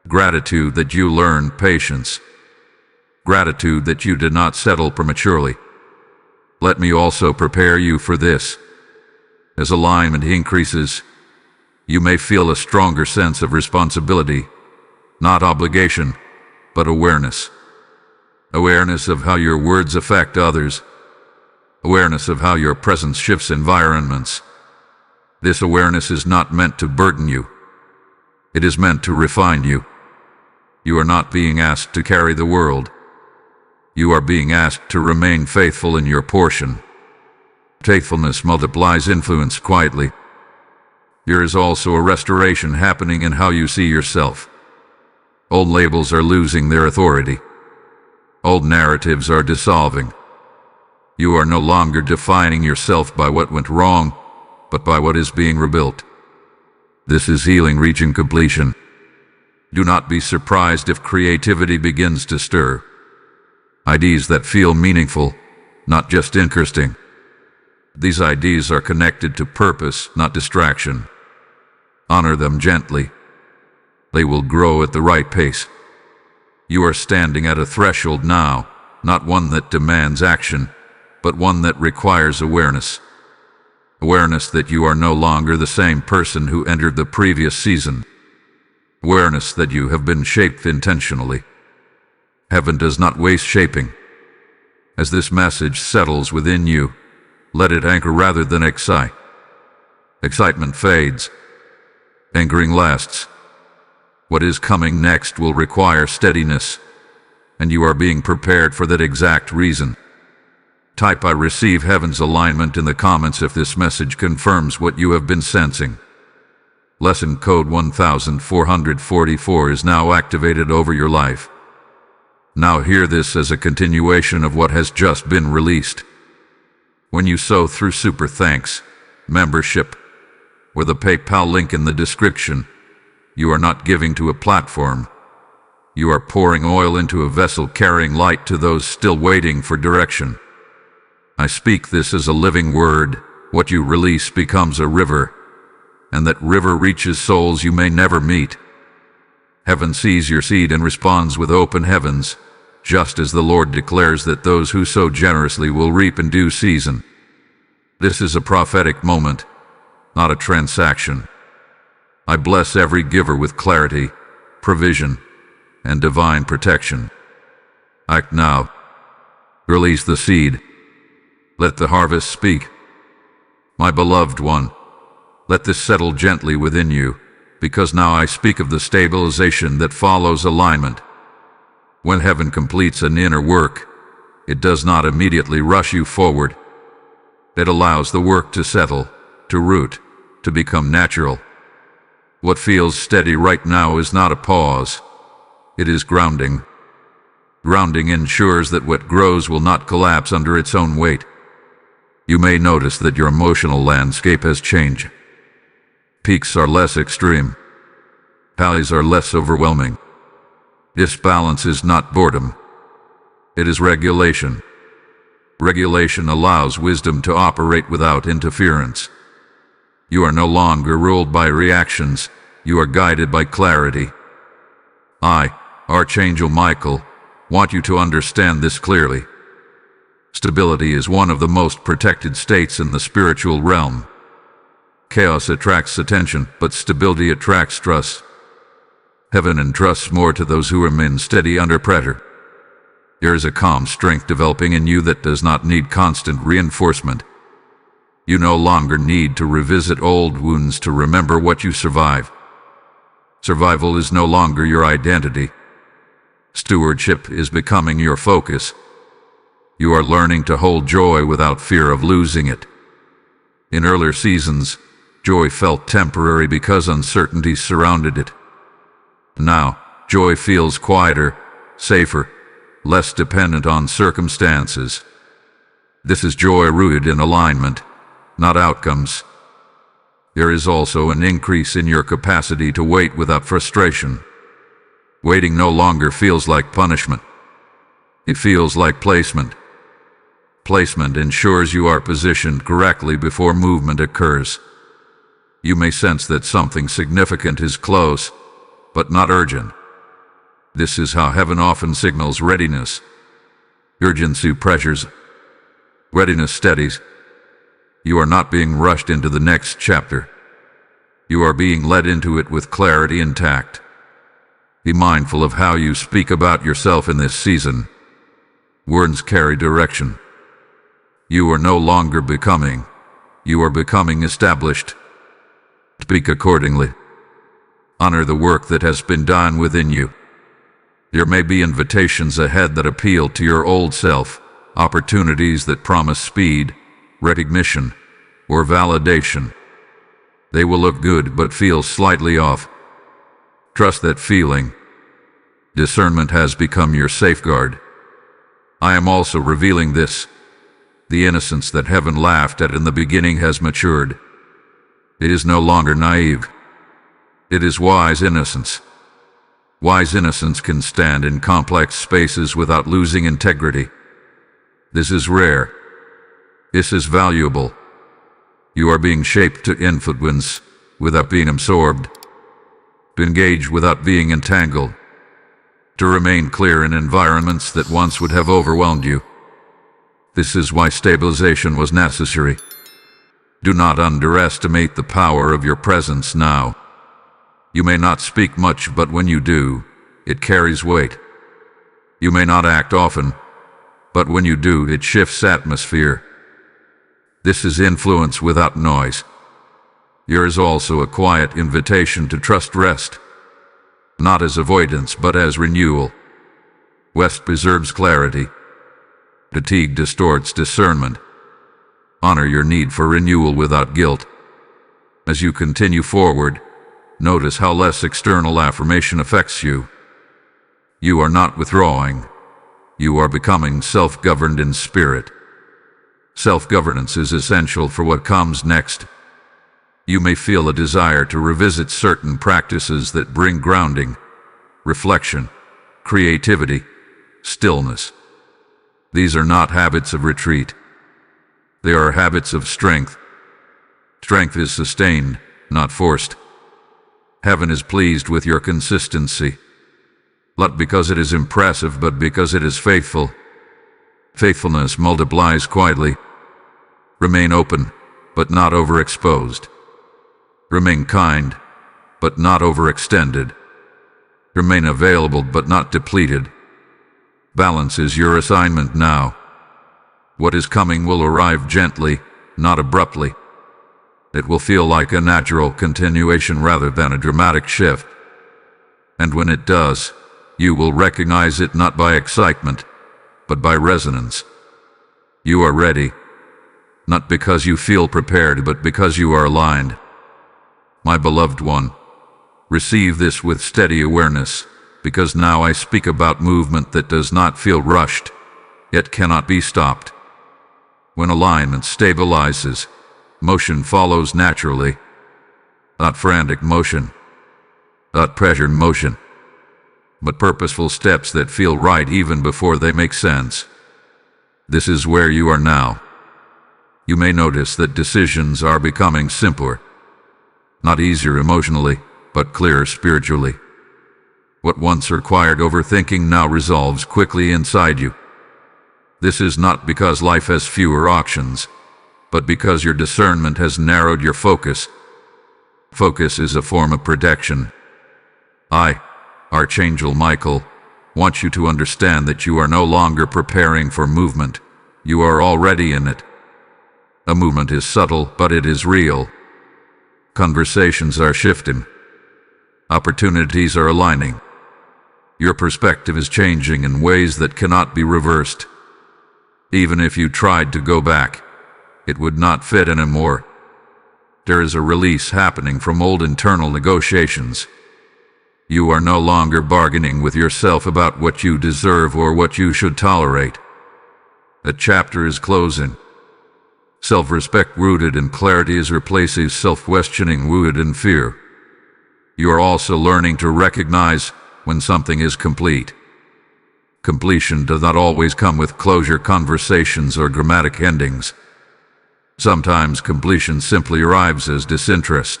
Gratitude that you learned patience. Gratitude that you did not settle prematurely. Let me also prepare you for this. As alignment increases, you may feel a stronger sense of responsibility, not obligation, but awareness. Awareness of how your words affect others. Awareness of how your presence shifts environments. This awareness is not meant to burden you. It is meant to refine you. You are not being asked to carry the world. You are being asked to remain faithful in your portion. Faithfulness multiplies influence quietly. There is also a restoration happening in how you see yourself. Old labels are losing their authority. Old narratives are dissolving. You are no longer defining yourself by what went wrong, but by what is being rebuilt. This is healing reaching completion. Do not be surprised if creativity begins to stir. Ideas that feel meaningful, not just interesting. These ideas are connected to purpose, not distraction. Honor them gently. They will grow at the right pace. You are standing at a threshold now, not one that demands action, but one that requires awareness. Awareness that you are no longer the same person who entered the previous season. Awareness that you have been shaped intentionally. Heaven does not waste shaping. As this message settles within you, let it anchor rather than excite. Excitement fades. Anchoring lasts. What is coming next will require steadiness, and you are being prepared for that exact reason. Type "I receive heaven's alignment" in the comments if this message confirms what you have been sensing. Lesson code 1444 is now activated over your life. Now hear this as a continuation of what has just been released. When you sow through Super Thanks membership, or the PayPal link in the description, you are not giving to a platform. You are pouring oil into a vessel carrying light to those still waiting for direction. I speak this as a living word. What you release becomes a river, and that river reaches souls you may never meet. Heaven sees your seed and responds with open heavens, just as the Lord declares that those who sow generously will reap in due season. This is a prophetic moment, not a transaction. I bless every giver with clarity, provision, and divine protection. Act now. Release the seed. Let the harvest speak. My beloved one, let this settle gently within you, because now I speak of the stabilization that follows alignment. When heaven completes an inner work, it does not immediately rush you forward. It allows the work to settle, to root, to become natural. What feels steady right now is not a pause. It is grounding. Grounding ensures that what grows will not collapse under its own weight. You may notice that your emotional landscape has changed. Peaks are less extreme. Valleys are less overwhelming. This balance is not boredom. It is regulation. Regulation allows wisdom to operate without interference. You are no longer ruled by reactions. You are guided by clarity. I, Archangel Michael, want you to understand this clearly. Stability is one of the most protected states in the spiritual realm. Chaos attracts attention, but stability attracts trust. Heaven entrusts more to those who remain steady under pressure. There is a calm strength developing in you that does not need constant reinforcement. You no longer need to revisit old wounds to remember what you survive. Survival is no longer your identity. Stewardship is becoming your focus. You are learning to hold joy without fear of losing it. In earlier seasons, joy felt temporary because uncertainty surrounded it. Now, joy feels quieter, safer, less dependent on circumstances. This is joy rooted in alignment, not outcomes. There is also an increase in your capacity to wait without frustration. Waiting no longer feels like punishment. It feels like placement. Placement ensures you are positioned correctly before movement occurs. You may sense that something significant is close, but not urgent. This is how heaven often signals readiness. Urgency pressures. Readiness steadies. You are not being rushed into the next chapter. You are being led into it with clarity and tact. Be mindful of how you speak about yourself in this season. Words carry direction. You are no longer becoming. You are becoming established. Speak accordingly. Honor the work that has been done within you. There may be invitations ahead that appeal to your old self, opportunities that promise speed, recognition, or validation. They will look good but feel slightly off. Trust that feeling. Discernment has become your safeguard. I am also revealing this. The innocence that heaven laughed at in the beginning has matured. It is no longer naive. It is wise innocence. Wise innocence can stand in complex spaces without losing integrity. This is rare. This is valuable. You are being shaped to influence without being absorbed, to engage without being entangled, to remain clear in environments that once would have overwhelmed you. This is why stabilization was necessary. Do not underestimate the power of your presence now. You may not speak much, but when you do, it carries weight. You may not act often, but when you do, it shifts atmosphere. This is influence without noise. Here is also a quiet invitation to trust rest, not as avoidance but as renewal. Rest preserves clarity. Fatigue distorts discernment. Honor your need for renewal without guilt. As you continue forward, notice how less external affirmation affects you. You are not withdrawing. You are becoming self-governed in spirit. Self-governance is essential for what comes next. You may feel a desire to revisit certain practices that bring grounding, reflection, creativity, stillness. These are not habits of retreat. They are habits of strength. Strength is sustained, not forced. Heaven is pleased with your consistency. Not because it is impressive, but because it is faithful. Faithfulness multiplies quietly. Remain open, but not overexposed. Remain kind, but not overextended. Remain available, but not depleted. Balance is your assignment now. What is coming will arrive gently, not abruptly. It will feel like a natural continuation rather than a dramatic shift. And when it does, you will recognize it not by excitement, but by resonance. You are ready, not because you feel prepared, but because you are aligned. My beloved one, receive this with steady awareness, because now I speak about movement that does not feel rushed, yet cannot be stopped. When alignment stabilizes, motion follows naturally. Not frantic motion, not pressured motion, but purposeful steps that feel right even before they make sense. This is where you are now. You may notice that decisions are becoming simpler, not easier emotionally, but clearer spiritually. What once required overthinking now resolves quickly inside you. This is not because life has fewer options, but because your discernment has narrowed your focus. Focus is a form of protection. I, Archangel Michael, want you to understand that you are no longer preparing for movement. You are already in it. A movement is subtle, but it is real. Conversations are shifting. Opportunities are aligning. Your perspective is changing in ways that cannot be reversed. Even if you tried to go back, it would not fit anymore. There is a release happening from old internal negotiations. You are no longer bargaining with yourself about what you deserve or what you should tolerate. A chapter is closing. Self-respect rooted in clarity is replacing self-questioning rooted in fear. You are also learning to recognize when something is complete. Completion does not always come with closure conversations or dramatic endings. Sometimes completion simply arrives as disinterest.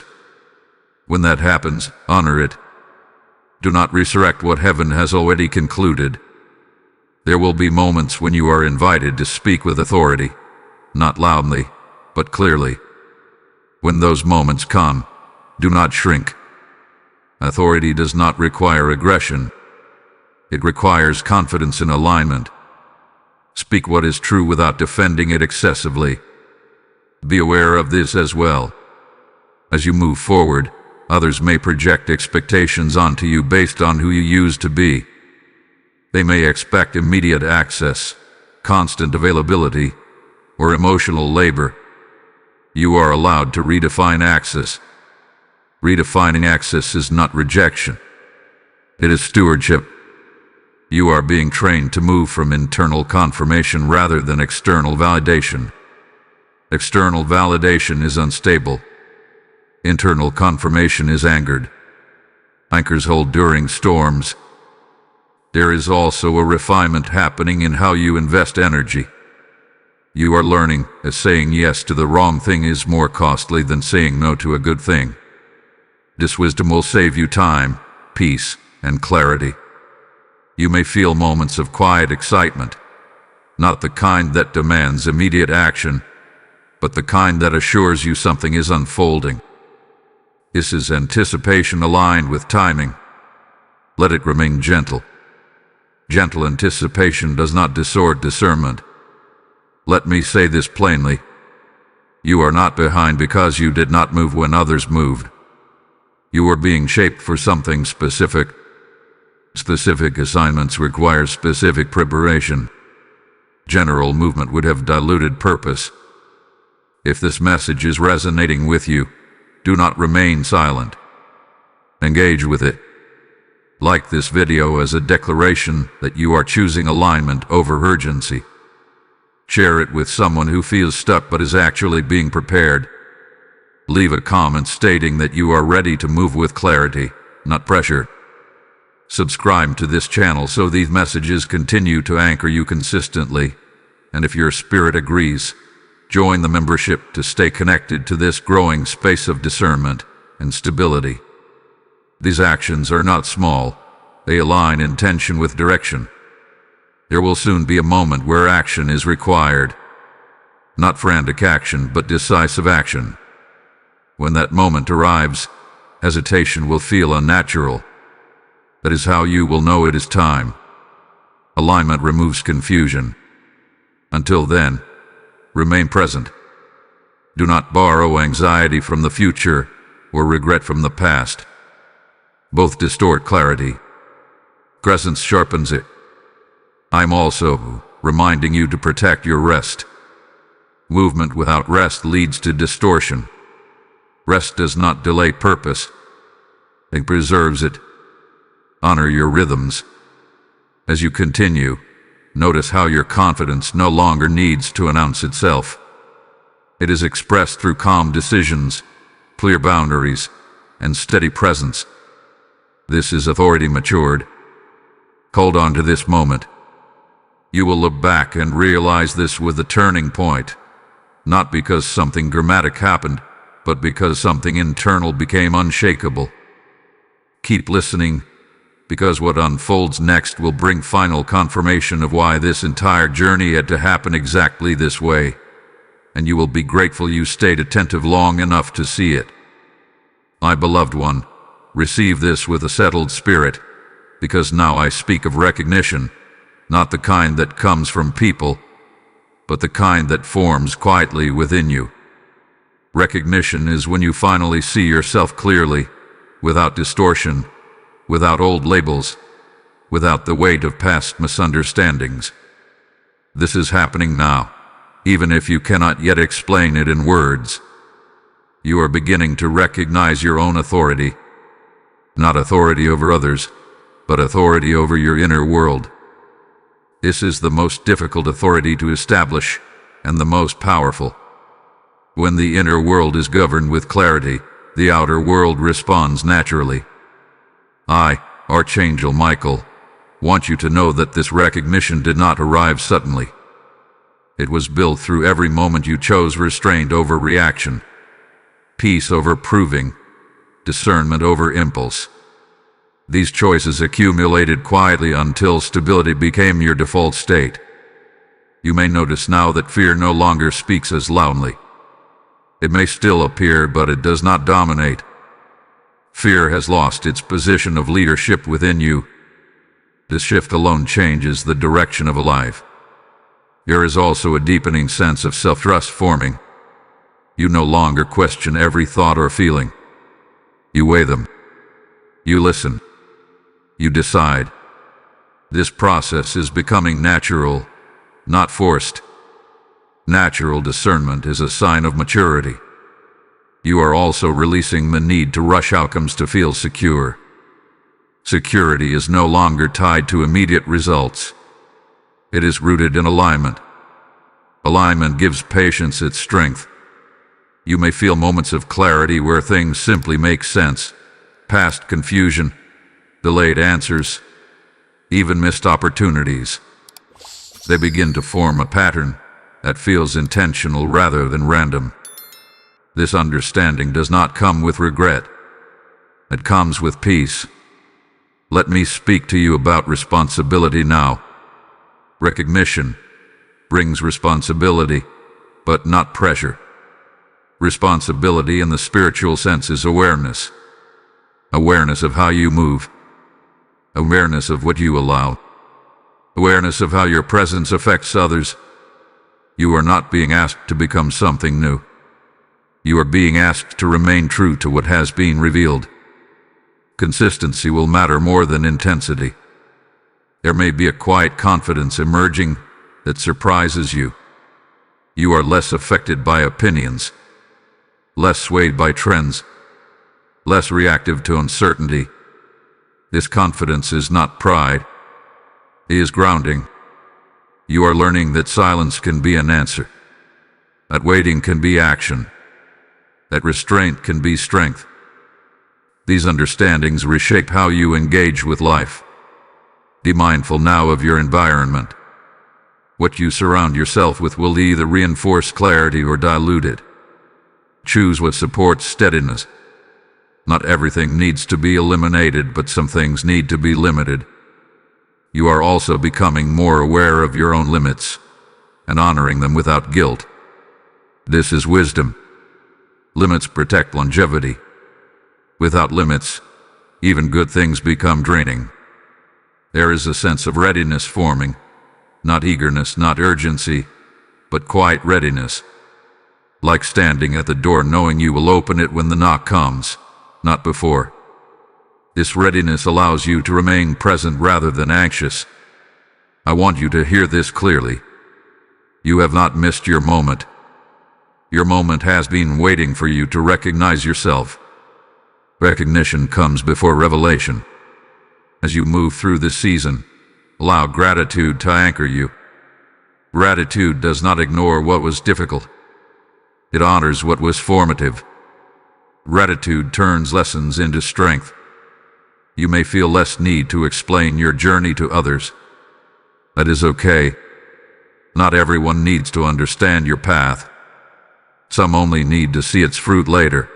When that happens, honor it. Do not resurrect what heaven has already concluded. There will be moments when you are invited to speak with authority, not loudly, but clearly. When those moments come, do not shrink. Authority does not require aggression. It requires confidence in alignment. Speak what is true without defending it excessively. Be aware of this as well. As you move forward, others may project expectations onto you based on who you used to be. They may expect immediate access, constant availability, or emotional labor. You are allowed to redefine access, Redefining access is not rejection. It is stewardship. You are being trained to move from internal confirmation rather than external validation. External validation is unstable. Internal confirmation is anchored. Anchors hold during storms. There is also a refinement happening in how you invest energy. You are learning that saying yes to the wrong thing is more costly than saying no to a good thing. This wisdom will save you time, peace, and clarity. You may feel moments of quiet excitement, not the kind that demands immediate action, but the kind that assures you something is unfolding. This is anticipation aligned with timing. Let it remain gentle. Gentle anticipation does not distort discernment. Let me say this plainly. You are not behind because you did not move when others moved. You are being shaped for something specific. Specific assignments require specific preparation. General movement would have diluted purpose. If this message is resonating with you, do not remain silent. Engage with it. Like this video as a declaration that you are choosing alignment over urgency. Share it with someone who feels stuck but is actually being prepared. Leave a comment stating that you are ready to move with clarity, not pressure. Subscribe to this channel so these messages continue to anchor you consistently. And if your spirit agrees, join the membership to stay connected to this growing space of discernment and stability. These actions are not small. They align intention with direction. There will soon be a moment where action is required. Not frantic action, but decisive action. When that moment arrives, hesitation will feel unnatural. That is how you will know it is time. Alignment removes confusion. Until then, remain present. Do not borrow anxiety from the future or regret from the past. Both distort clarity. Presence sharpens it. I'm also reminding you to protect your rest. Movement without rest leads to distortion. Rest does not delay purpose. It preserves it. Honor your rhythms. As you continue, notice how your confidence no longer needs to announce itself. It is expressed through calm decisions, clear boundaries, and steady presence. This is authority matured. Hold on to this moment. You will look back and realize this was the turning point, not because something dramatic happened, but because something internal became unshakable. Keep listening, because what unfolds next will bring final confirmation of why this entire journey had to happen exactly this way, and you will be grateful you stayed attentive long enough to see it. My beloved one, receive this with a settled spirit, because now I speak of recognition, not the kind that comes from people, but the kind that forms quietly within you. Recognition is when you finally see yourself clearly, without distortion, without old labels, without the weight of past misunderstandings. This is happening now, even if you cannot yet explain it in words. You are beginning to recognize your own authority, not authority over others, but authority over your inner world. This is the most difficult authority to establish, and the most powerful. When the inner world is governed with clarity, the outer world responds naturally. I, Archangel Michael, want you to know that this recognition did not arrive suddenly. It was built through every moment you chose restraint over reaction, peace over proving, discernment over impulse. These choices accumulated quietly until stability became your default state. You may notice now that fear no longer speaks as loudly. It may still appear, but it does not dominate. Fear has lost its position of leadership within you. This shift alone changes the direction of a life. There is also a deepening sense of self-trust forming. You no longer question every thought or feeling. You weigh them. You listen. You decide. This process is becoming natural, not forced. Natural discernment is a sign of maturity. You are also releasing the need to rush outcomes to feel secure. Security is no longer tied to immediate results. It is rooted in alignment. Alignment gives patience its strength. You may feel moments of clarity where things simply make sense. Past confusion, delayed answers, even missed opportunities. They begin to form a pattern that feels intentional rather than random. This understanding does not come with regret. It comes with peace. Let me speak to you about responsibility now. Recognition brings responsibility, but not pressure. Responsibility in the spiritual sense is awareness. Awareness of how you move. Awareness of what you allow. Awareness of how your presence affects others. You are not being asked to become something new. You are being asked to remain true to what has been revealed. Consistency will matter more than intensity. There may be a quiet confidence emerging that surprises you. You are less affected by opinions, less swayed by trends, less reactive to uncertainty. This confidence is not pride. It is grounding. You are learning that silence can be an answer, that waiting can be action, that restraint can be strength. These understandings reshape how you engage with life. Be mindful now of your environment. What you surround yourself with will either reinforce clarity or dilute it. Choose what supports steadiness. Not everything needs to be eliminated, but some things need to be limited. You are also becoming more aware of your own limits and honoring them without guilt. This is wisdom. Limits protect longevity. Without limits, even good things become draining. There is a sense of readiness forming, not eagerness, not urgency, but quiet readiness. Like standing at the door knowing you will open it when the knock comes, not before. This readiness allows you to remain present rather than anxious. I want you to hear this clearly. You have not missed your moment. Your moment has been waiting for you to recognize yourself. Recognition comes before revelation. As you move through this season, allow gratitude to anchor you. Gratitude does not ignore what was difficult. It honors what was formative. Gratitude turns lessons into strength. You may feel less need to explain your journey to others. That is okay. Not everyone needs to understand your path. Some only need to see its fruit later.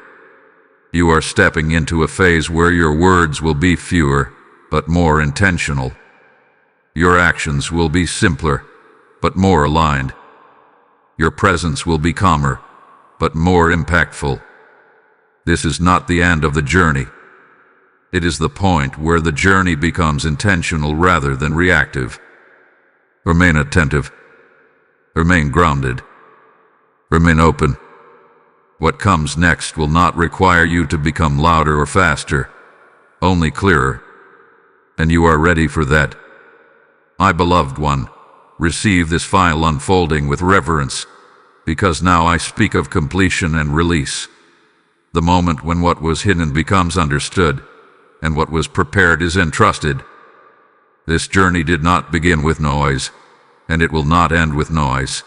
You are stepping into a phase where your words will be fewer, but more intentional. Your actions will be simpler, but more aligned. Your presence will be calmer, but more impactful. This is not the end of the journey. It is the point where the journey becomes intentional rather than reactive. Remain attentive. Remain grounded. Remain open. What comes next will not require you to become louder or faster, only clearer. And you are ready for that. My beloved one, receive this file unfolding with reverence, because now I speak of completion and release. The moment when what was hidden becomes understood, and what was prepared is entrusted. This journey did not begin with noise, and it will not end with noise.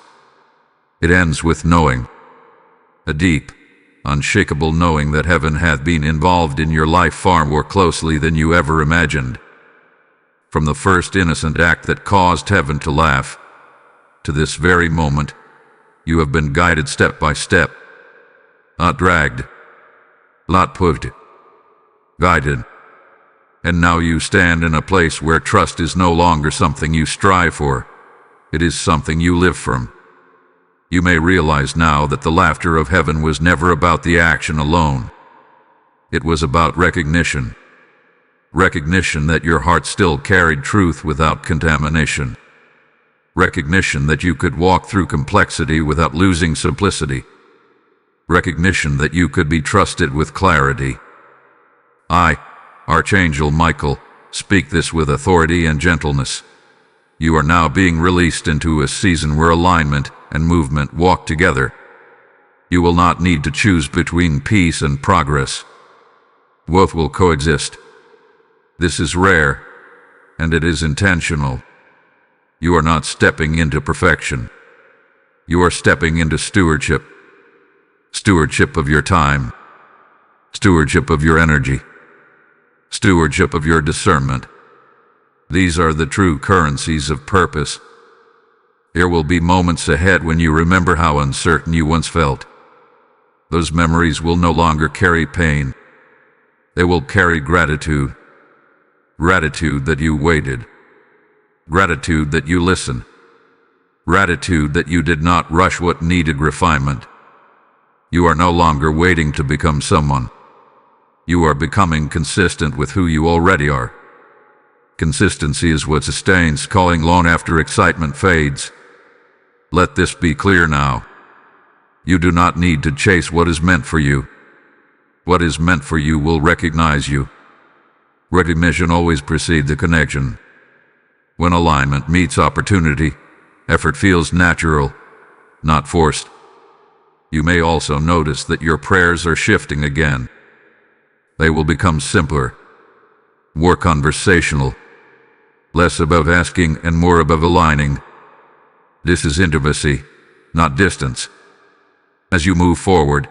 It ends with knowing. A deep, unshakable knowing that heaven hath been involved in your life far more closely than you ever imagined. From the first innocent act that caused heaven to laugh, to this very moment, you have been guided step by step, not dragged, not pushed, guided. And now you stand in a place where trust is no longer something you strive for. It is something you live from. You may realize now that the laughter of heaven was never about the action alone. It was about recognition. Recognition that your heart still carried truth without contamination. Recognition that you could walk through complexity without losing simplicity. Recognition that you could be trusted with clarity. I, Archangel Michael, speak this with authority and gentleness. You are now being released into a season where alignment and movement walk together. You will not need to choose between peace and progress. Both will coexist. This is rare, and it is intentional. You are not stepping into perfection. You are stepping into stewardship. Stewardship of your time. Stewardship of your energy. Stewardship of your discernment. These are the true currencies of purpose. There will be moments ahead when you remember how uncertain you once felt. Those memories will no longer carry pain. They will carry gratitude. Gratitude that you waited. Gratitude that you listened. Gratitude that you did not rush what needed refinement. You are no longer waiting to become someone. You are becoming consistent with who you already are. Consistency is what sustains, calling long after excitement fades. Let this be clear now. You do not need to chase what is meant for you. What is meant for you will recognize you. Recognition always precedes the connection. When alignment meets opportunity, effort feels natural, not forced. You may also notice that your prayers are shifting again. They will become simpler, more conversational, less about asking and more about aligning. This is intimacy, not distance. As you move forward,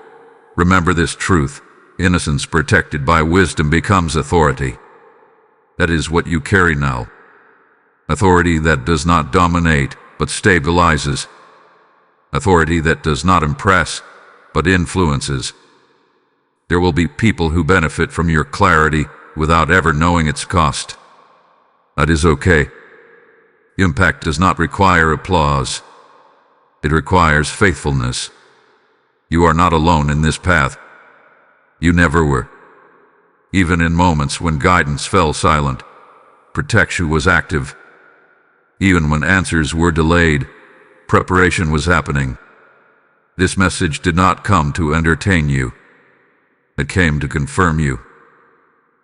remember this truth: innocence protected by wisdom becomes authority. That is what you carry now. Authority that does not dominate, but stabilizes. Authority that does not impress, but influences. There will be people who benefit from your clarity without ever knowing its cost. That is okay. Impact does not require applause. It requires faithfulness. You are not alone in this path. You never were. Even in moments when guidance fell silent, protection was active. Even when answers were delayed, preparation was happening. This message did not come to entertain you. It came to confirm you.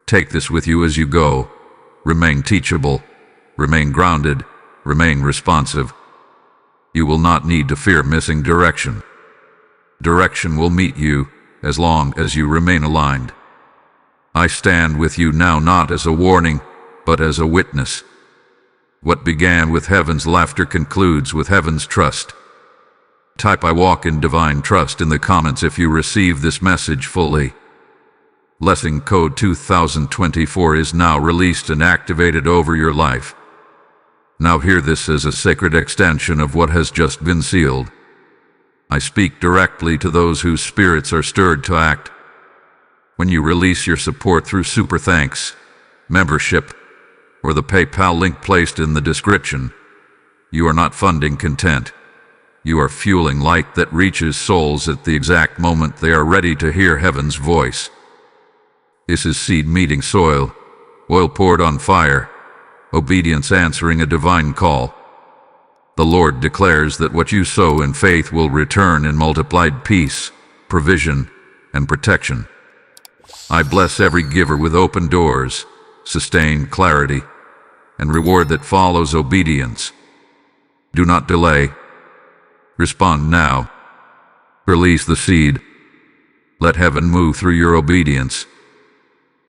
Take this with you as you go. Remain teachable. Remain grounded. Remain responsive. You will not need to fear missing direction. Direction will meet you as long as you remain aligned. I stand with you now not as a warning, but as a witness. What began with heaven's laughter concludes with heaven's trust. Type "I walk in divine trust" in the comments if you receive this message fully. Blessing Code 2024 is now released and activated over your life. Now hear this as a sacred extension of what has just been sealed. I speak directly to those whose spirits are stirred to act. When you release your support through Super Thanks, membership, or the PayPal link placed in the description, you are not funding content. You are fueling light that reaches souls at the exact moment they are ready to hear heaven's voice. This is seed meeting soil, oil poured on fire, obedience answering a divine call. The Lord declares that what you sow in faith will return in multiplied peace, provision, and protection. I bless every giver with open doors, sustained clarity, and reward that follows obedience. Do not delay. Respond now. Release the seed. Let heaven move through your obedience.